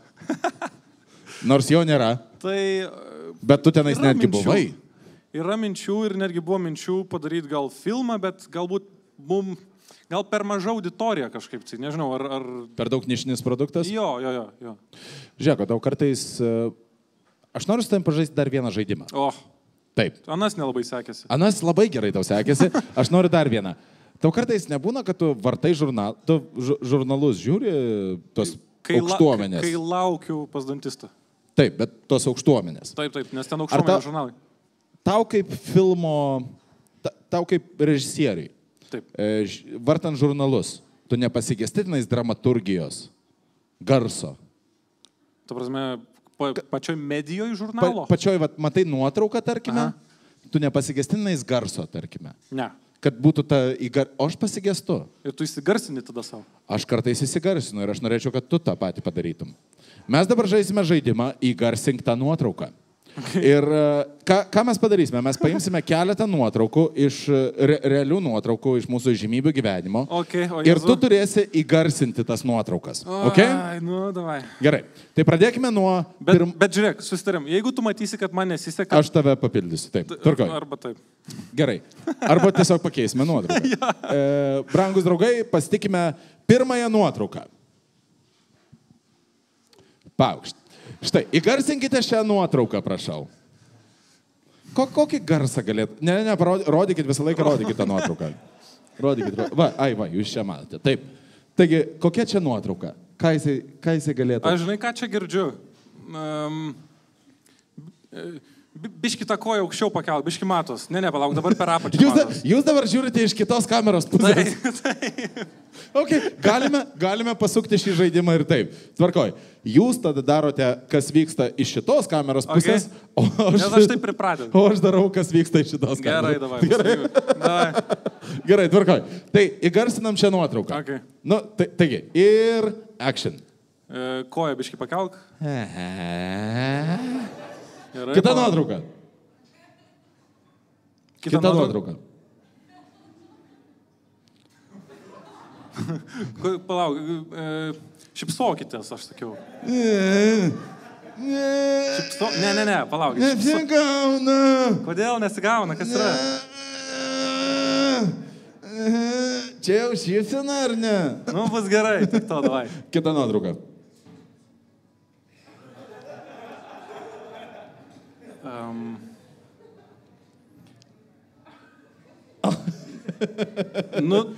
nors jo nėra, bet tu tenais netgi buvai. Yra minčių ir netgi buvo minčių padaryti gal filmą, bet galbūt gal per maža auditorija kažkaip, tai nežinau, ar... Per daug nišinis produktas? Jo. Žiūrėk, tau kartais... Aš noriu su tavim pažaisti dar vieną žaidimą. Taip. Anas nelabai sekėsi. Anas labai gerai tau sekėsi. Aš noriu dar vieną. Tau kartais nebūna, kad tu vartai žurnalus žiūri tos aukštuomenės. Kai laukiu pas dantistą. Taip, bet tos aukštuomenės. Taip, nes ten aukštuomenės žurnalai. Tau kaip filmo... Tau kaip režisieriui. Taip. Vartant žurnalus, tu nepasigestitinais dramaturgijos, garso. Ta prasme, pačioj medijoje žurnalo? Pačioj, matai nuotrauką, tarkime, tu nepasigestinais garso, tarkime. Ne. Kad būtų o aš pasigestu. Ir tu įsigarsini tada savo? Aš kartais įsigarsinu ir aš norėčiau, kad tu tą patį padarytum. Mes dabar žaisime žaidimą įgarsink tą nuotrauką. Okay. Ir ką mes padarysime? Mes paimsime keletą nuotraukų iš realių nuotraukų iš mūsų žymybių gyvenimo. Ir tu turėsi įgarsinti tas nuotraukas. Davai. Gerai. Tai pradėkime nuo... Bet žiūrėk, susitarim. Jeigu tu matysi, kad man nesiseka... Aš tave papildysiu. Taip. Tvarkoj. Arba taip. Gerai. Arba tiesiog pakeisime nuotrauką. Brangus draugai, pasitikime pirmąją nuotrauką. Paukšt. Štai, įgarsinkite šią nuotrauką, prašau. Kokį garsą galėtų? Ne, rodykit, visą laiką rodykit tą nuotrauką. Rodykit. Va, jūs čia matote. Taip. Taigi, kokia čia nuotrauka? Ką jisai galėtų? Aš žinai, ką čia girdžiu? Biški tą koją aukščiau pakelt, biški matos. Ne, palauk, dabar per apačią matos. Jūs dabar žiūrite iš kitos kameros pusės. Okay, galime pasukti šį žaidimą ir taip. Tvarkoj. Jūs tada darote, kas vyksta iš šitos kameros pusės, nes aš taip pripratęs. O aš darau, kas vyksta iš šitos kameros. Gerai. Gerai, tvarkoj. Tai įgarsinam šią nuotrauką. Nu, taigi, ir action. Koją biški pakelk. Kita nuotrauka. Kita nuotrauka. Palauk, šipsokitės, aš sakiau. Ne, palauk. Nesigauna. Kodėl nesigauna, kas yra? Čia jau šypsena ar ne? Nu, bus gerai, tik to, davai. Kita nuotrauka.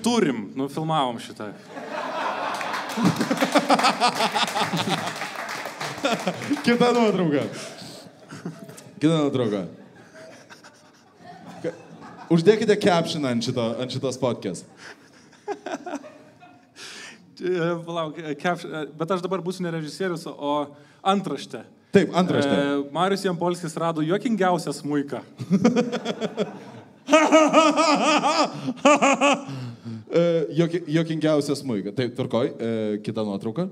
Turim, filmavom šitą. Kita nuotrauka. Uždėkite captioną ant šitos podcast. Palauk, bet aš dabar būsiu ne režisierius, o antraštė. Taip, antraštė. Marius Jampolskis rado juokingiausią smuiką. Juokingiausią smuiką. Taip, tvarkoj. Kita nuotrauka.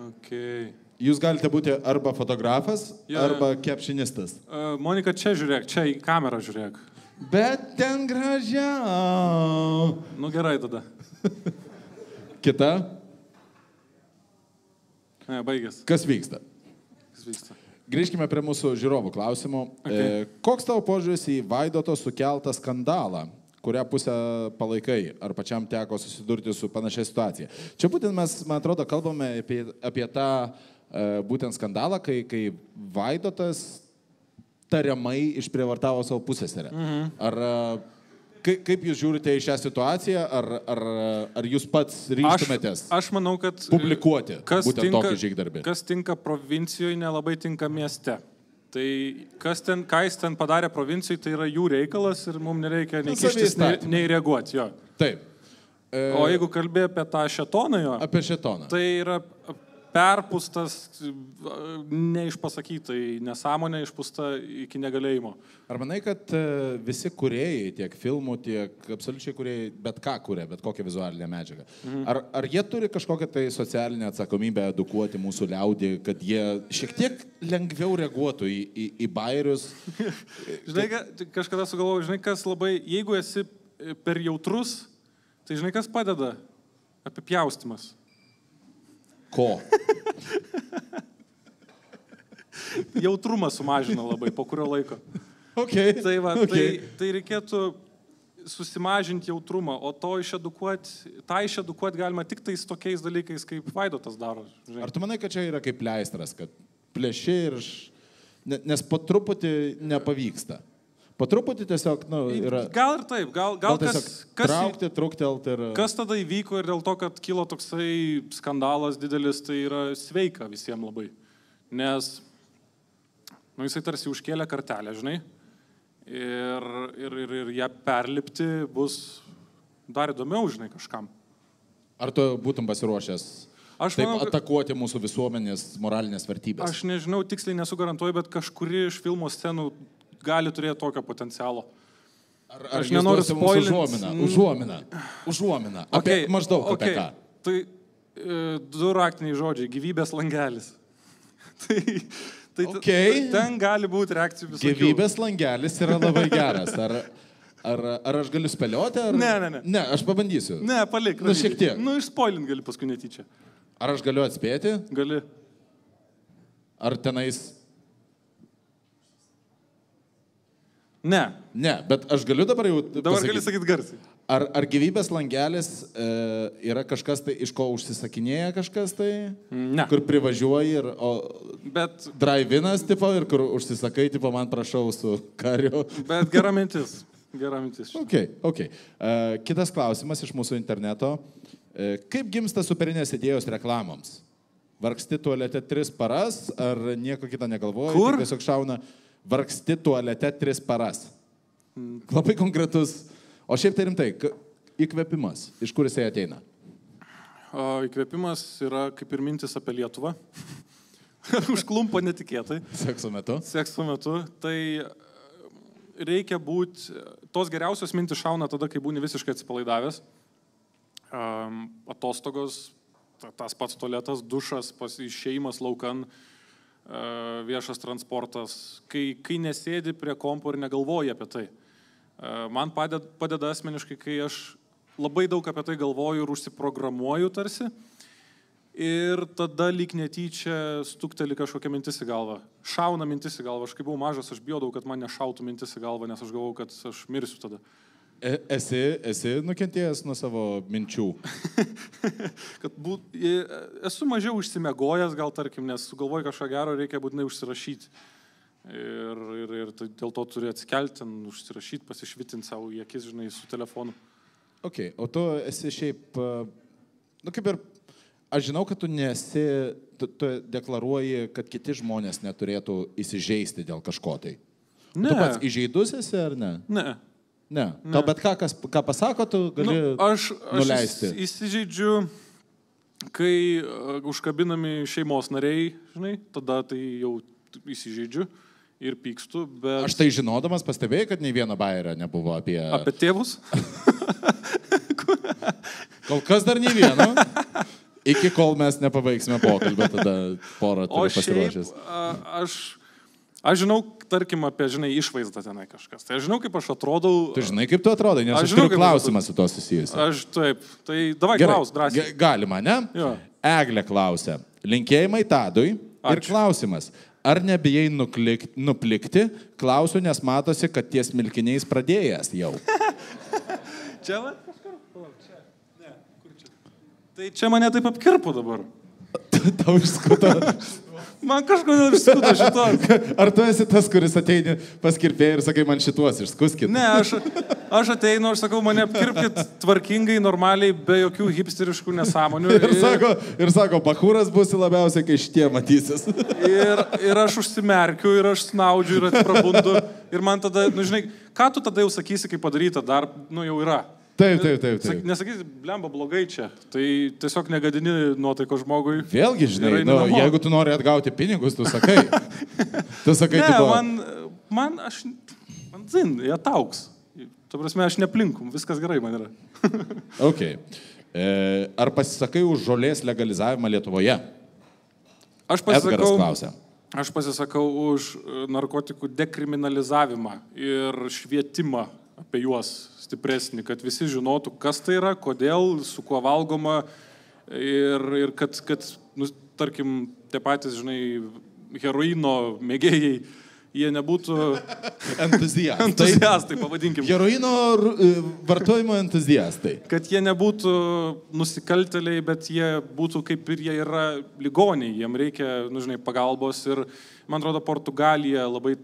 Okay. Jūs galite būti arba fotografas, arba kepšinistas. Monika, čia žiūrėk, čia į kamerą žiūrėk. Bet ten gražiau. Nu gerai tada. Kita. Ne, baigęs. Kas vyksta? Grįžkime prie mūsų žiūrovų klausimų. Okay. Koks tavo požiūris į Vaidoto sukeltą skandalą? Kurią pusę palaikai? Ar pačiam teko susidurti su panašia situacija? Čia būtent mes, man atrodo, kalbame apie tą būtent skandalą, kai Vaidotas tariamai išprievartavo savo pusseserę. Ar kaip jūs žiūrite į šią situaciją? Ar jūs pats ryžtumėtės aš manau, kad publikuoti būtent tokį žygdarbį? Kas tinka provincijoje, nelabai tinka mieste. Tai ką jis ten padarė provincijai, tai yra jų reikalas ir mums nereikia nei kištis, nei reaguoti. Jo. Taip. O jeigu kalbė apie tą šetoną jo, apie šetoną. Tai yra perpūstas, neišpasakytai, nesąmonė išpūsta iki negalėjimo. Ar manai, kad visi kūrėjai, tiek filmų, tiek absoliučiai kūrėjai, bet ką kūrė, bet kokią vizualinę medžiagą, ar jie turi kažkokią tai socialinę atsakomybę edukuoti mūsų liaudį, kad jie šiek tiek lengviau reaguotų į bairius? Žinai, kažkada sugalvojau, žinai, kas labai, jeigu esi per jautrus, tai žinai, kas padeda? Apipjaustimas. Ko? Jautrumas sumažina labai, po kurio laiko. Okay. Tai reikėtų susimažinti jautrumą, o tą išedukuoti galima tik tais tokiais dalykais, kaip Vaidotas daro. Žinai. Ar tu manai, kad čia yra kaip pleistras, kad plėši ir... Nes po truputį nepavyksta. Po truputį tiesiog, yra... Gal ir taip, gal traukti, truktelt ir... Kas tada įvyko ir dėl to, kad kilo toksai skandalas didelis, tai yra sveika visiems labai. Nes, jisai tarsi užkėlė kartelę, žinai, ir ją perlipti bus dar įdomiau, žinai, kažkam. Ar tu būtum pasiruošęs atakuoti mūsų visuomenės moralinės vertybės? Aš nežinau, tiksliai nesu garantuoju, bet kažkuri iš filmo scenų gali turėti tokio potencialo. Aš nenoriu spoilinti. Užuomina. Maždaug apie ką. Tai du raktiniai žodžiai. Gyvybės langelis. Ten gali būti reakcijų visokių. Gyvybės langelis yra labai geras. Ar aš galiu spėlioti? Ne, aš pabandysiu. Ne, palik. Šiek tiek. Išspoilint gali paskui netyčia. Ar aš galiu atspėti? Gali. Ar tenais... Ne, bet aš galiu dabar jau pasakyti. Dabar gali sakyti garsiai. Ar gyvybės langelis yra kažkas tai, iš ko užsisakinėja kažkas tai? Ne. Kur privažiuoji ir... Drive-inas, tipo, ir kur užsisakai, tipo, man prašau su kariu. Bet gera mintis. Gera mintis. Ok. Kitas klausimas iš mūsų interneto. Kaip gimsta superinės idėjos reklamoms? Vargsti tualete 3 paras, ar nieko kito negalvoji? Kur? Tiesiog šauna... Vargsti tualete 3 paras. Labai konkretus. O šiaip tai rimtai, įkvėpimas, iš kur jisai ateina? Įkvėpimas yra kaip ir mintis apie Lietuvą. Užklumpa netikėtai. Sekso metu? Sekso metu. Tai reikia būti, tos geriausios mintis šauna tada, kai būni visiškai atsipalaidavęs. Atostogos, tas pats tualetas, dušas, išėjimas laukan, viešas transportas, kai nesėdi prie kompo ir negalvoji apie tai. Man padeda asmeniškai, kai aš labai daug apie tai galvoju ir užsiprogramuoju tarsi, ir tada lyg netyčia stukteli kažkokia mintis į galvą. Šauna mintis į galvą. Aš kai buvau mažas, aš bijodavau, kad man nešautų mintis į galvą, nes aš galvojau, kad aš mirsiu tada. Esi nukentėjęs nuo savo minčių? Esu mažiau užsimegojęs, gal tarkim, nes sugalvoju kažką gero, reikia būtinai užsirašyti. Ir dėl to turi atsikelti, užsirašyti, pasišvitinti savo į akis, žinai, su telefonu. Ok, o tu esi šiaip, kaip ir, aš žinau, kad tu nesi, tu deklaruoji, kad kiti žmonės neturėtų įsižeisti dėl kažko tai. Ne. Tu pats įžeidus esi, ar ne? Ne. Bet ką pasako, tu gali nuleisti. Aš įsižeidžiu, kai užkabinami šeimos nariai, žinai, tada tai jau įsižeidžiu ir pykstu, bet... Aš tai žinodamas pastebėjau, kad nei vieno bajerio nebuvo apie... Apie tėvus? Kol kas dar nei vieno. Iki kol mes nepabaigsime pokalbę, tada porą turiu pasiruošęs. Aš žinau, tarkim, apie, išvaizdą tenai kažkas. Tai aš žinau, kaip aš atrodau. Tu žinai, kaip tu atrodai, nes aš turiu klausimą su to susijusiu. Aš taip. Tai davai klaus, drąsiai. Galima, ne? Jo. Eglė klausia. Linkėjimai Tadui. Ir klausimas. Ar nebijai nuplikti? Klausiu, nes matosi, kad ties milkiniais pradėjęs jau. Čia va? Čia. Ne, kur čia? Tai čia mane taip apkirpo dabar. Tau išskuto. Man kažkodėl išskuto šitos. Ar tu esi tas, kuris ateini pas kirpėją ir sakai, man šituos išskuskit? Ne, aš ateinu, aš sakau, mane apkirpkit tvarkingai, normaliai, be jokių hipsteriškų nesąmonių. Ir sako, bachūras bus labiausiai, kai šitie matysis. Ir aš užsimerkiu, ir aš snaudžiu, ir prabundu. Ir man tada, žinai, ką tu tada jau sakysi, kaip padaryta, dar, jau yra. Taip. Nesakysi, blemba, blogai čia. Tai tiesiog negadini nuotaiko žmogui. Vėlgi, žinai, jeigu tu nori atgauti pinigus, tu sakai. Ne, man zin, jie tauks. Ta prasme, aš neplinkum, viskas gerai man yra. Ok. Ar pasisakai už žolės legalizavimą Lietuvoje? Edgaras klausia. Aš pasisakau už narkotikų dekriminalizavimą ir švietimą apie juos stipresnį, kad visi žinotų, kas tai yra, kodėl, su kuo valgoma ir kad tarkim, tie patys, heroino mėgėjai, jie nebūtų entuziastai, pavadinkim. Heroino vartojimo entuziastai. Kad jie nebūtų nusikaltėliai, bet jie būtų kaip ir jie yra ligoniai, jiem reikia, pagalbos ir, man atrodo, Portugalija labai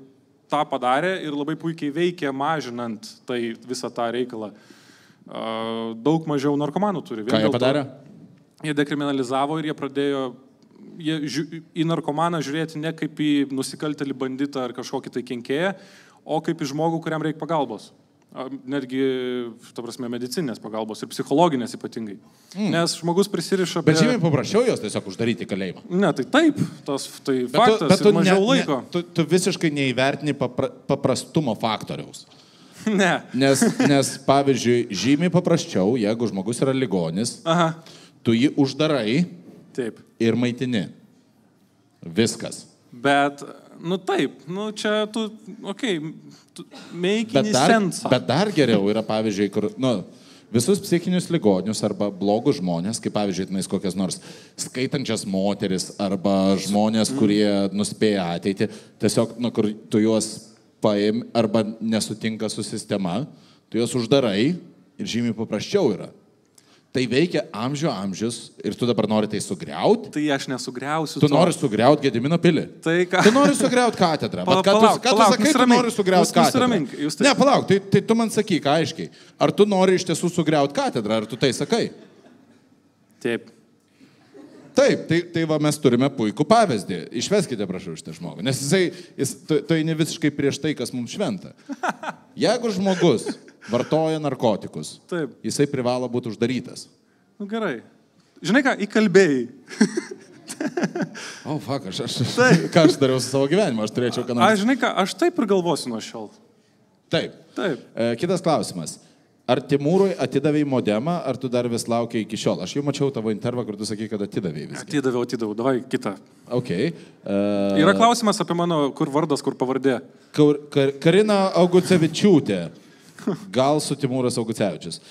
tą padarė ir labai puikiai veikė mažinant tai visą tą reikalą. Daug mažiau narkomanų turi. Ką jie padarė? Jie dekriminalizavo ir jie pradėjo į narkomaną žiūrėti ne kaip į nusikaltėlį banditą ar kažkokį tai kenkėją, o kaip į žmogų, kuriam reikia pagalbos. Netgi, ta prasme, medicinės pagalbos ir psichologinės ypatingai. Nes žmogus prisiriša prie... Bet žymiai paprasčiau jos tiesiog uždaryti kalėjimą. Ne, tai taip, tai faktas ir mažiau laiko. Tu visiškai neįvertini paprastumo faktoriaus. Ne. Nes pavyzdžiui, žymiai paprasčiau, jeigu žmogus yra ligonis, tu jį uždarai ir maitini. Viskas. Bet... taip, čia tu, making sense. Bet dar geriau yra, pavyzdžiui, kur, visus psichinius ligonius arba blogus žmonės, kaip pavyzdžiui, kokias nors skaitančias moteris arba žmonės, kurie nuspėja ateitį, tiesiog, kur tu juos paim arba nesutinka su sistema, tu juos uždarai ir žymiai paprasčiau yra. Tai veikia amžius ir tu dabar nori tai sugriauti. Tai aš nesugriausiu. Tu nori sugriauti Gedimino pilį. Tai ką? Tu nori sugriauti katedrą. Ką tu sakai, tu nori sugriauti katedrą? Ne, palauk, tai tu man sakyk aiškiai. Ar tu nori iš tiesų sugriauti katedrą, ar tu tai sakai? Taip. Taip, tai va mes turime puikų pavyzdį. Išveskite, prašau, šitą žmogų. Nes tu eini visiškai prieš tai, kas mums šventa. Jeigu žmogus vartoja narkotikus, jisai privalo būti uždarytas. Gerai. Žinai ką, įkalbėjai. Fuck, ką aš dariau su savo gyvenimu, aš turėčiau ką nors. Žinai ką, aš taip ir galvosiu nuo šiol. Taip. Kitas klausimas. Ar Timūrui atidavai modemą, ar tu dar vis laukia iki šiol? Aš jau mačiau tavo intervą, kur tu sakai, kad atidavai viską. Atidavau, davai kitą. Ok. Yra klausimas apie mano, kur vardas, kur pavardė. Karina Augucevičiūtė. Gal su Timūras Augucevičius.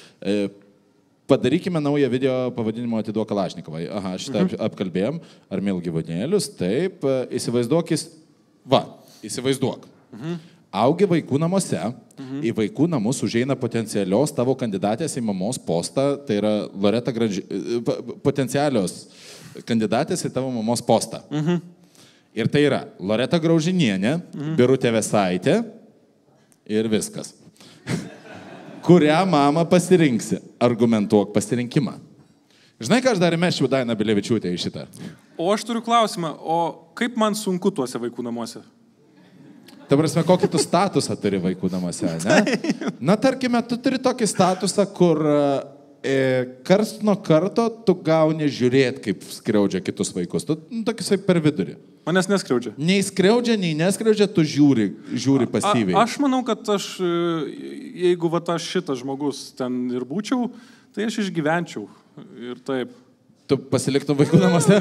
Padarykime naują video pavadinimu Atiduok Kalašnikovai. Šitą apkalbėjom. Ar myl gyvūnėlius? Taip. Įsivaizduok. Augi vaikų namuose, į vaikų namus užeina potencialios tavo kandidatės į mamos postą, tai yra Loreta potencialios kandidatės į tavo mamos postą. Ir tai yra Loreta Graužinienė, Birutė Vesaitė ir viskas. Kurią mamą pasirinksi? Argumentuok pasirinkimą. Žinai, ką aš dar įmesčiau Dainą Bilevičiūtę į šitą? O aš turiu klausimą, o kaip man sunku tuose vaikų namuose? Ta prasme, kokį tu statusą turi vaikų namuose, ne? Na, tarkime, tu turi tokį statusą, kur karts nuo karto tu gauni žiūrėti, kaip skriaudžia kitus vaikus. Tu tokisai per vidurį. Manęs neskriaudžia. Nei skriaudžia, nei neskriaudžia, tu žiūri pasyviai. Aš manau, kad jeigu aš šitas žmogus ten ir būčiau, tai aš išgyvenčiau. Ir taip. Tu pasiliktum vaikų namuose?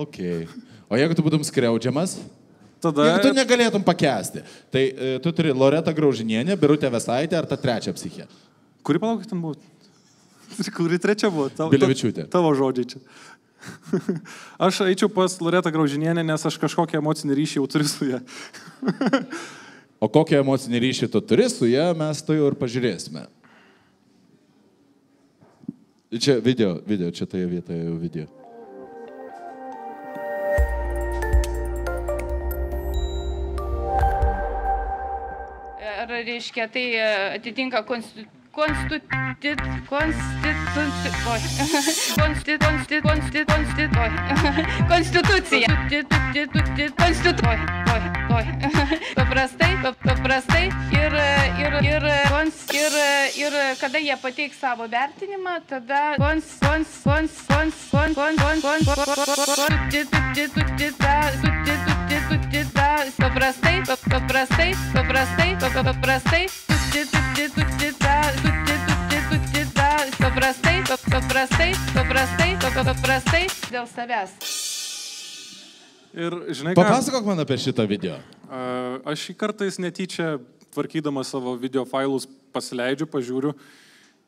Okay. O jeigu tu būtum skriaudžiamas? Tada... Jeigu tu negalėtum pakęsti, tai tu turi Loretą Graužinienę, Birutę Vesaitę ar tą trečią psichę? Kuri palauk ten buvo? Kuri trečia buvo? Bilevičiūtė. Tavo žodžiai čia. Aš eičiau pas Loretą Graužinienę, nes aš kažkokią emocinį ryšį jau turiu su ją. O kokią emocinį ryšį tu turi su ją, mes to jau ir pažiūrėsime. Čia video, čia toje vietoje jau video. Ar reiškia, tai atitinka konstitucija. Paprastai ir kada jie pateiks savo vertinimą, tada paprastai dėl savęs. Ir žinai ką? Papasakok man apie šitą video. Aš šį kartais netyčia, tvarkydamas savo video failus, pasileidžiu, pažiūriu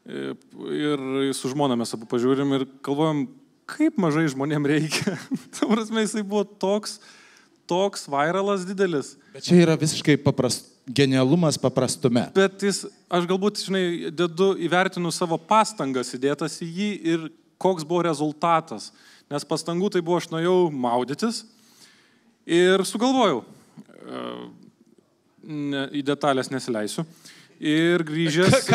ir su žmona mes abu pažiūrim ir galvojam, kaip mažai žmonėm reikia. Ta prasme, jisai buvo toks vairalas didelis. Bet čia yra visiškai genialumas paprastume. Bet aš galbūt, žinai, įvertinu savo pastangas įdėtas į jį ir koks buvo rezultatas. Nes pastangų tai buvo, aš nuėjau maudytis ir sugalvojau. Į detalės nesileisiu. Ir grįžęs...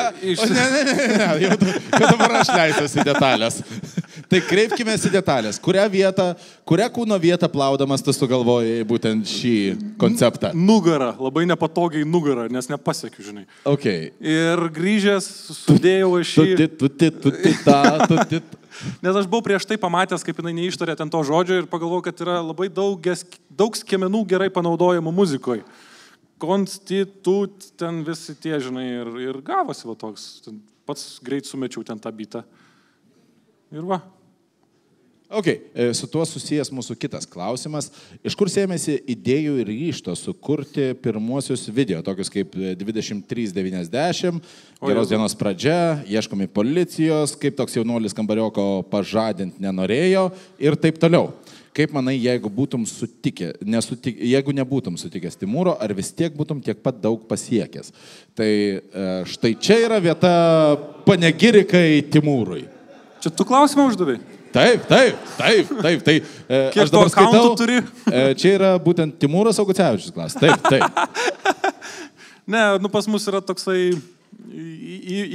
Ne, jau dabar aš leisiuosi į detalės. Tai kreipkimės į detalės. Kurią kūno vietą plaudamas tu sugalvojai būtent šį konceptą? Nugarą, labai nepatogiai nugarą, nes nepasiekiu, žinai. Okay. Ir grįžęs sudėjau aš šį... Nes aš buvau prieš tai pamatęs, kaip jinai neištarė ten to žodžio ir pagalvojau, kad yra labai daug skiemenų gerai panaudojamų muzikoje. Ten visi tie, žinai, ir gavosi va toks. Pats greit sumečiau ten tą bitą. Ir va. Ok, su tuo susijęs mūsų kitas klausimas. Iš kur sėmėsi idėjų ir ryžto sukurti pirmuosius video, tokius kaip 2390, Geros dienos pradžia, Ieškomi policijos, kaip toks jaunuolis kambarioko pažadinti nenorėjo ir taip toliau. Kaip manai, jeigu nebūtum sutikęs Timūro, ar vis tiek būtum tiek pat daug pasiekęs? Tai štai čia yra vieta panegirikai Timūrui. Čia tu klausimą uždavai? Taip. Kiek to akauntų turi? Čia yra būtent Timūras Augucevičius klausimas. Taip. Ne, pas mus yra toksai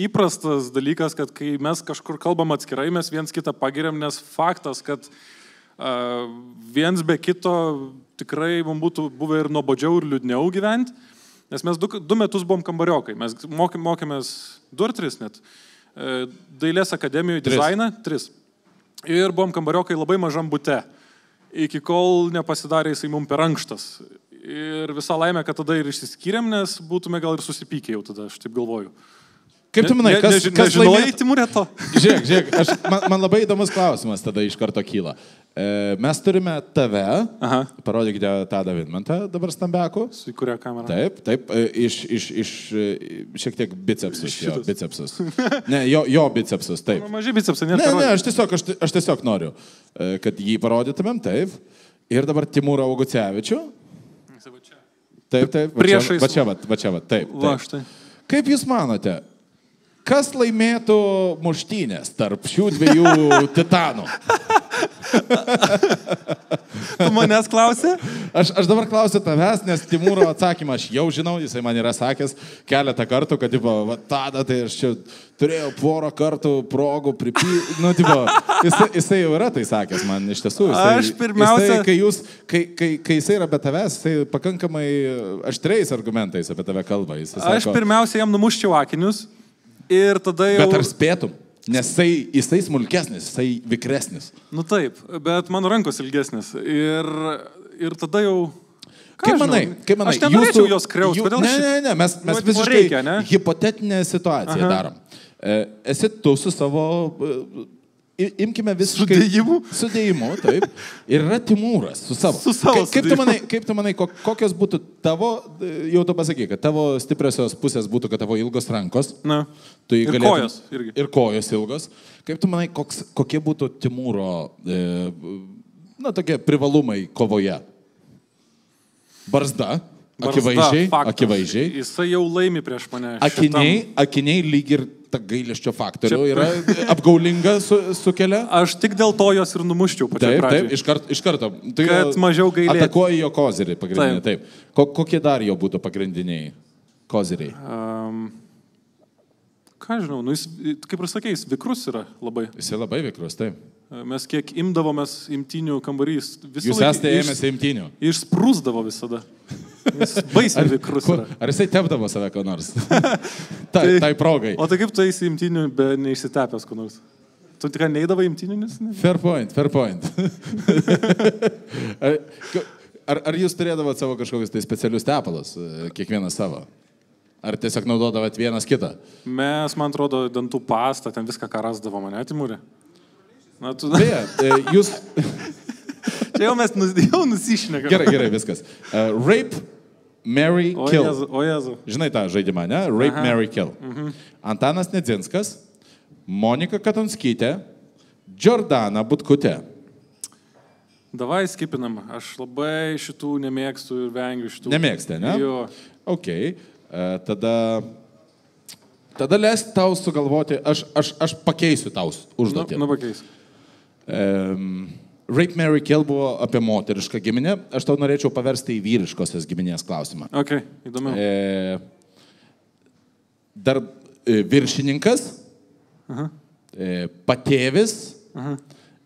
įprastas dalykas, kad kai mes kažkur kalbam atskirai, mes viens kitą pagiriam, nes faktas, kad viens be kito tikrai mums būtų buvę ir nuobodžiau ir liūdniau gyventi, nes mes 2 metus buvom kambariokai, mes mokėmės 2 ar 3 net, Dailės akademijoje dizainą 3 ir buvom kambariokai labai mažam bute, iki kol nepasidarė jisai mums per ankštas ir visą laimę, kad tada ir išsiskyrėm, nes būtume gal ir susipykę jau tada, aš taip galvoju. Kaip tu manai, kas nežinojai Timūrė to? Žiūrėk, man labai įdomus klausimas tada iš karto kyla. Mes turime tave, parodykite Tadą Vidmantą dabar stambiaku. Su kuria kamera? Taip, iš šiek tiek bicepsus. Ne, jo bicepsus, taip. Maži bicepsai, ne, aš tiesiog noriu, kad jį parodytumėm, taip. Ir dabar Timūrą Augucevičių. Taip, va čia, taip. Va, štai. Kaip jūs manote, kas laimėtų muštynės tarp šių 2 titanų? Tu manęs klausė? Aš dabar klausiu tavęs, nes Timūro atsakymą aš jau žinau, jisai man yra sakęs keletą kartų, kad, Tada, tai aš čia turėjau porą kartų progų jisai jau yra tai sakęs man iš tiesų. Aš pirmiausia... Kai jisai yra be tavęs, jisai pakankamai aštriais argumentais apie tave kalba. Aš pirmiausia jam numuščiau akinius ir tada jau... Bet ar spėtum? Nes jisai smulkesnis, jisai vikresnis. Nu taip, bet mano rankos ilgesnis. Ir tada jau... Kaip manai? Aš nenorėčiau jos kriaust. Ne, mes visiškai hipotetinę situaciją darom. esi tu su savo, imkime visiškai... Sudėjimu, taip. Ir yra Timūras su savo. Kaip tu manai, kokios būtų tavo, jau tu pasakai, kad tavo stipriosios pusės būtų, kad tavo ilgos rankos. Na. Ir kojos irgi. Ir kojos ilgos. Kaip tu manai, kokie būtų Timūro, tokie privalumai kovoje? Barzda. Akivaizdžiai. Jisai jau laimi prieš mane. Akiniai lyg ir ta gailesčio faktorių yra apgaulinga sukelia. Aš tik dėl to jos ir numuščiau pačioj pradžioj. Taip, iš karto. Tai kad mažiau gailėti. Atakuoji jo kozirį pagrindiniai. Taip. Kokie dar jo būtų pagrindiniai koziriai? Ką žinau, jis, kaip ir sakė, jis vikrus yra labai. Jis labai vikrus, taip. Mes kiek imdavomės imtynių kambarys. Jūs esate ėmėsi imtynių? Išsprūsdavo visada. Jis baisiai vikrus yra. Ar jisai tepdavo save ko nors? Tai progai. O tai kaip tu eisi imtynių, be neišsitepęs ko nors? Tu tikrai neidavai imtynių, nes... Fair point. Ar jūs turėdavot savo kažkokius tai specialius tepalus, kiekvienas savo? Ar tiesiog naudodavot vienas kitą? Mes, man atrodo, dantų pastą, ten viską, ką rasdavo mane, Timūrė. Beje, jūs... Čia jau mes nusišnekame. Gerai, viskas. Rape, marry, kill. O Jezu. Žinai tą žaidimą, ne? Rape, marry, kill. Antanas Nedzinskas, Monika Katonskytė, Jordana Butkutė. Davai skipinam. Aš labai šitų nemėgstu ir vengiu šitų. Nemėgstė, ne? Jo. Ok. Tada leisk tau sugalvoti, aš pakeisiu tau užduotį. Pakeisiu. Rape, marry, kill buvo apie moterišką giminę. Aš tau norėčiau paversti į vyriškosios giminės klausimą. Ok, įdomiau. Dar viršininkas, patėvis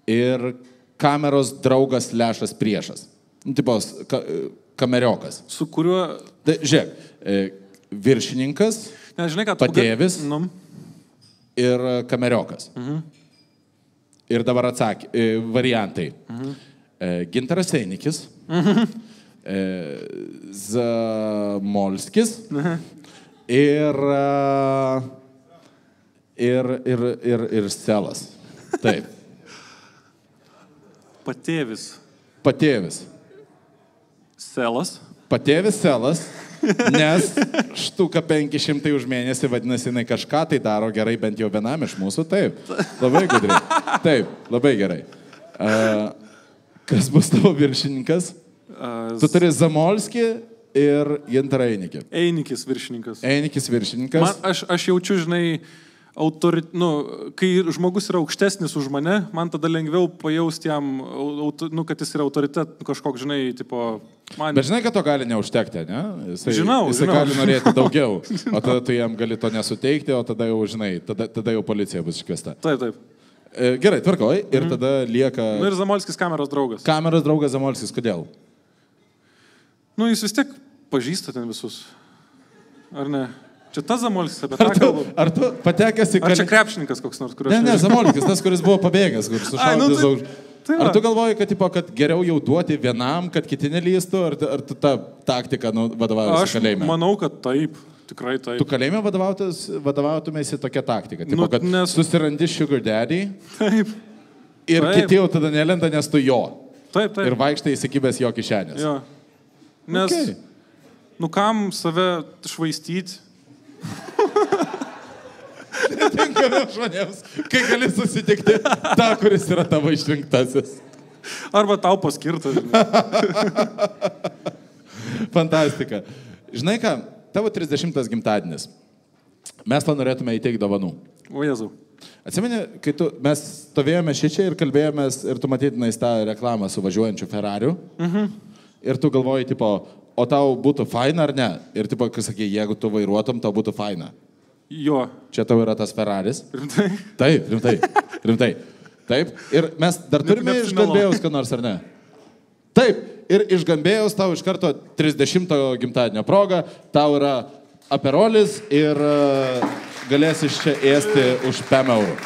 ir kameros draugas / priešas. Tipos kameriokas. Su kuriuo... Žiūrėk, viršininkas, patėvis ir kameriokas. Ir dabar variantai. Gintaras Einikis, Zamolskis ir Selas. Taip. Patėvis. Selas. Patėvis Selas. Nes štuka 500 už mėnesį, vadinasi, jinai kažką tai daro gerai, bent jau vienam iš mūsų, taip. Labai gudriai. Taip, labai gerai. Kas bus tavo viršininkas? Tu turi Zamolskį ir Gintarą Einikį. Einikis viršininkas. Aš jaučiu, žinai, kai žmogus yra aukštesnis už mane, man tada lengviau pajausti jam, kad jis yra autoritet, kažkoks, žinai, tipo... Bet žinai, kad to gali neužtekti, ne? Žinau. Jisai gali norėti daugiau, o tada tu jam gali to nesuteikti, o tada jau, žinai, tada jau policija bus iškviesta. Taip. Gerai, tvarkoj, ir tada lieka... Ir Zamolskis kameros draugas. Kameros draugas Zamolskis, kodėl? Jis vis tiek pažįsta ten visus. Ar ne? Čia tas Zamolskis, apie tą kalbą. Ar tu patekęs į... Ar čia krepšininkas koks nors, kuris... Ne, Zamolskis, tas, kuris buvo pabėgęs, kuris sušaudė zaug... Ar tu galvoji, kad geriau jau duoti vienam, kad kiti nelystų, ar tu tą taktiką vadovaujasi kalėjime? Aš manau, kad taip, tikrai taip. Tu kalėjime vadovautumėsi tokia taktika, kad susirandi sugar daddy ir kiti jau tada nelenda, nes tu jo. Taip. Ir vaikštai įsikibęs jo kišenės. Jo. Nes, kam save švaistyti? Netinkame žmonėms, kai gali susitikti tą, kuris yra tavo išrinktasis. Arba tau paskirtas. Fantastika. Žinai ką, tavo 30 gimtadienis. Mes tau norėtume įteikti dovanų. O Jėzau. Atsimeni, kai mes stovėjome šičia ir kalbėjomės ir tu matytinai tą reklamą su važiuojančiu Ferrariu. Ir tu galvoji, tipo, o tau būtų faina ar ne? Ir tipo, kai sakai, jeigu tu vairuotum, tau būtų faina. Jo. Čia tau yra tas Ferraris. Rimtai? Taip, rimtai. Taip. Ir mes dar turime iš Gambėjaus, ką nors, ar ne? Taip. Ir iš Gambėjaus tau iš karto 30 gimtadienio proga, tau yra aperolis ir galėsi iš čia ėsti už 5 eurų.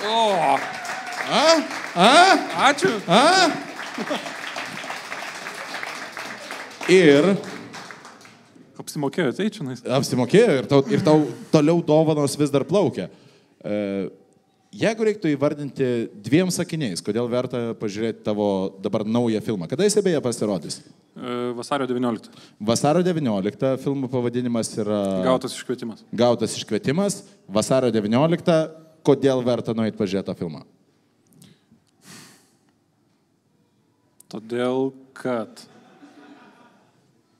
Ačiū. Ir... Apsimokėjo, tai čia nais. Apsimokėjo ir tau toliau dovanos vis dar plaukia. Jeigu reiktų įvardinti 2 sakiniais, kodėl verta pažiūrėti tavo dabar naują filmą, kada jis beje pasirodys? Vasario 19. Vasario 19, filmo pavadinimas yra... Gautas iškvietimas. Gautas iškvietimas, vasario 19, kodėl verta nueiti pažiūrėti tą filmą? Todėl, kad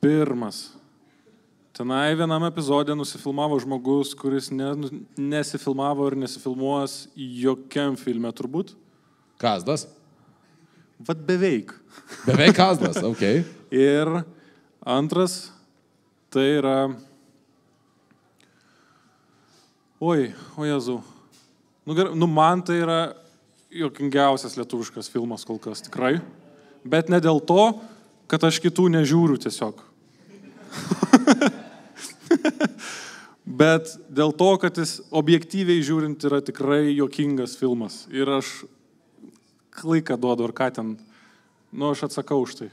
pirmas, tenai viename epizode nusifilmavo žmogus, kuris nesifilmavo ir nesifilmuos jokiam filme turbūt. Kazdas? Vat beveik. Beveik Kazdas, okei. Ir antras, tai yra... O Jezu. Man tai yra juokingiausias lietuviškas filmas kol kas, tikrai. Bet ne dėl to, kad aš kitų nežiūriu tiesiog. Bet dėl to, kad jis objektyviai žiūrint yra tikrai juokingas filmas. Ir aš laiką duodu, ar ką ten. Aš atsakau už tai.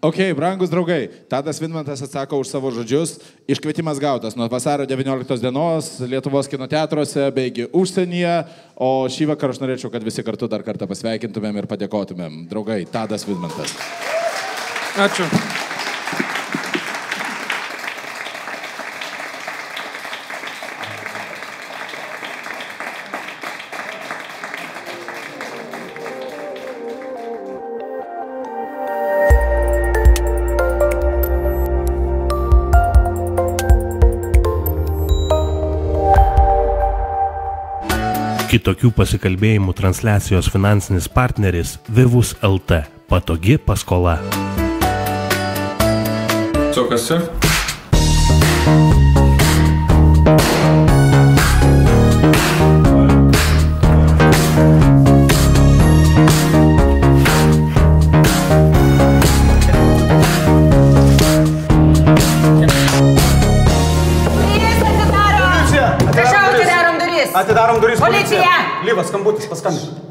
Ok, brangus draugai, Tadas Vidmantas atsako už savo žodžius. Iškvietimas gautas nuo vasario 19 dienos Lietuvos kino teatruose, beigi užsienyje. O šį vakarą aš norėčiau, kad visi kartu dar kartą pasveikintumėm ir padėkotumėm. Draugai, Tadas Vidmantas. Ačiū. Kitokių pasikalbėjimų transliacijos finansinis partneris Vivus LT. Patogi paskola. Kas čia? Atidarom duris. Policija! Lyvas, skambutis, paskambink.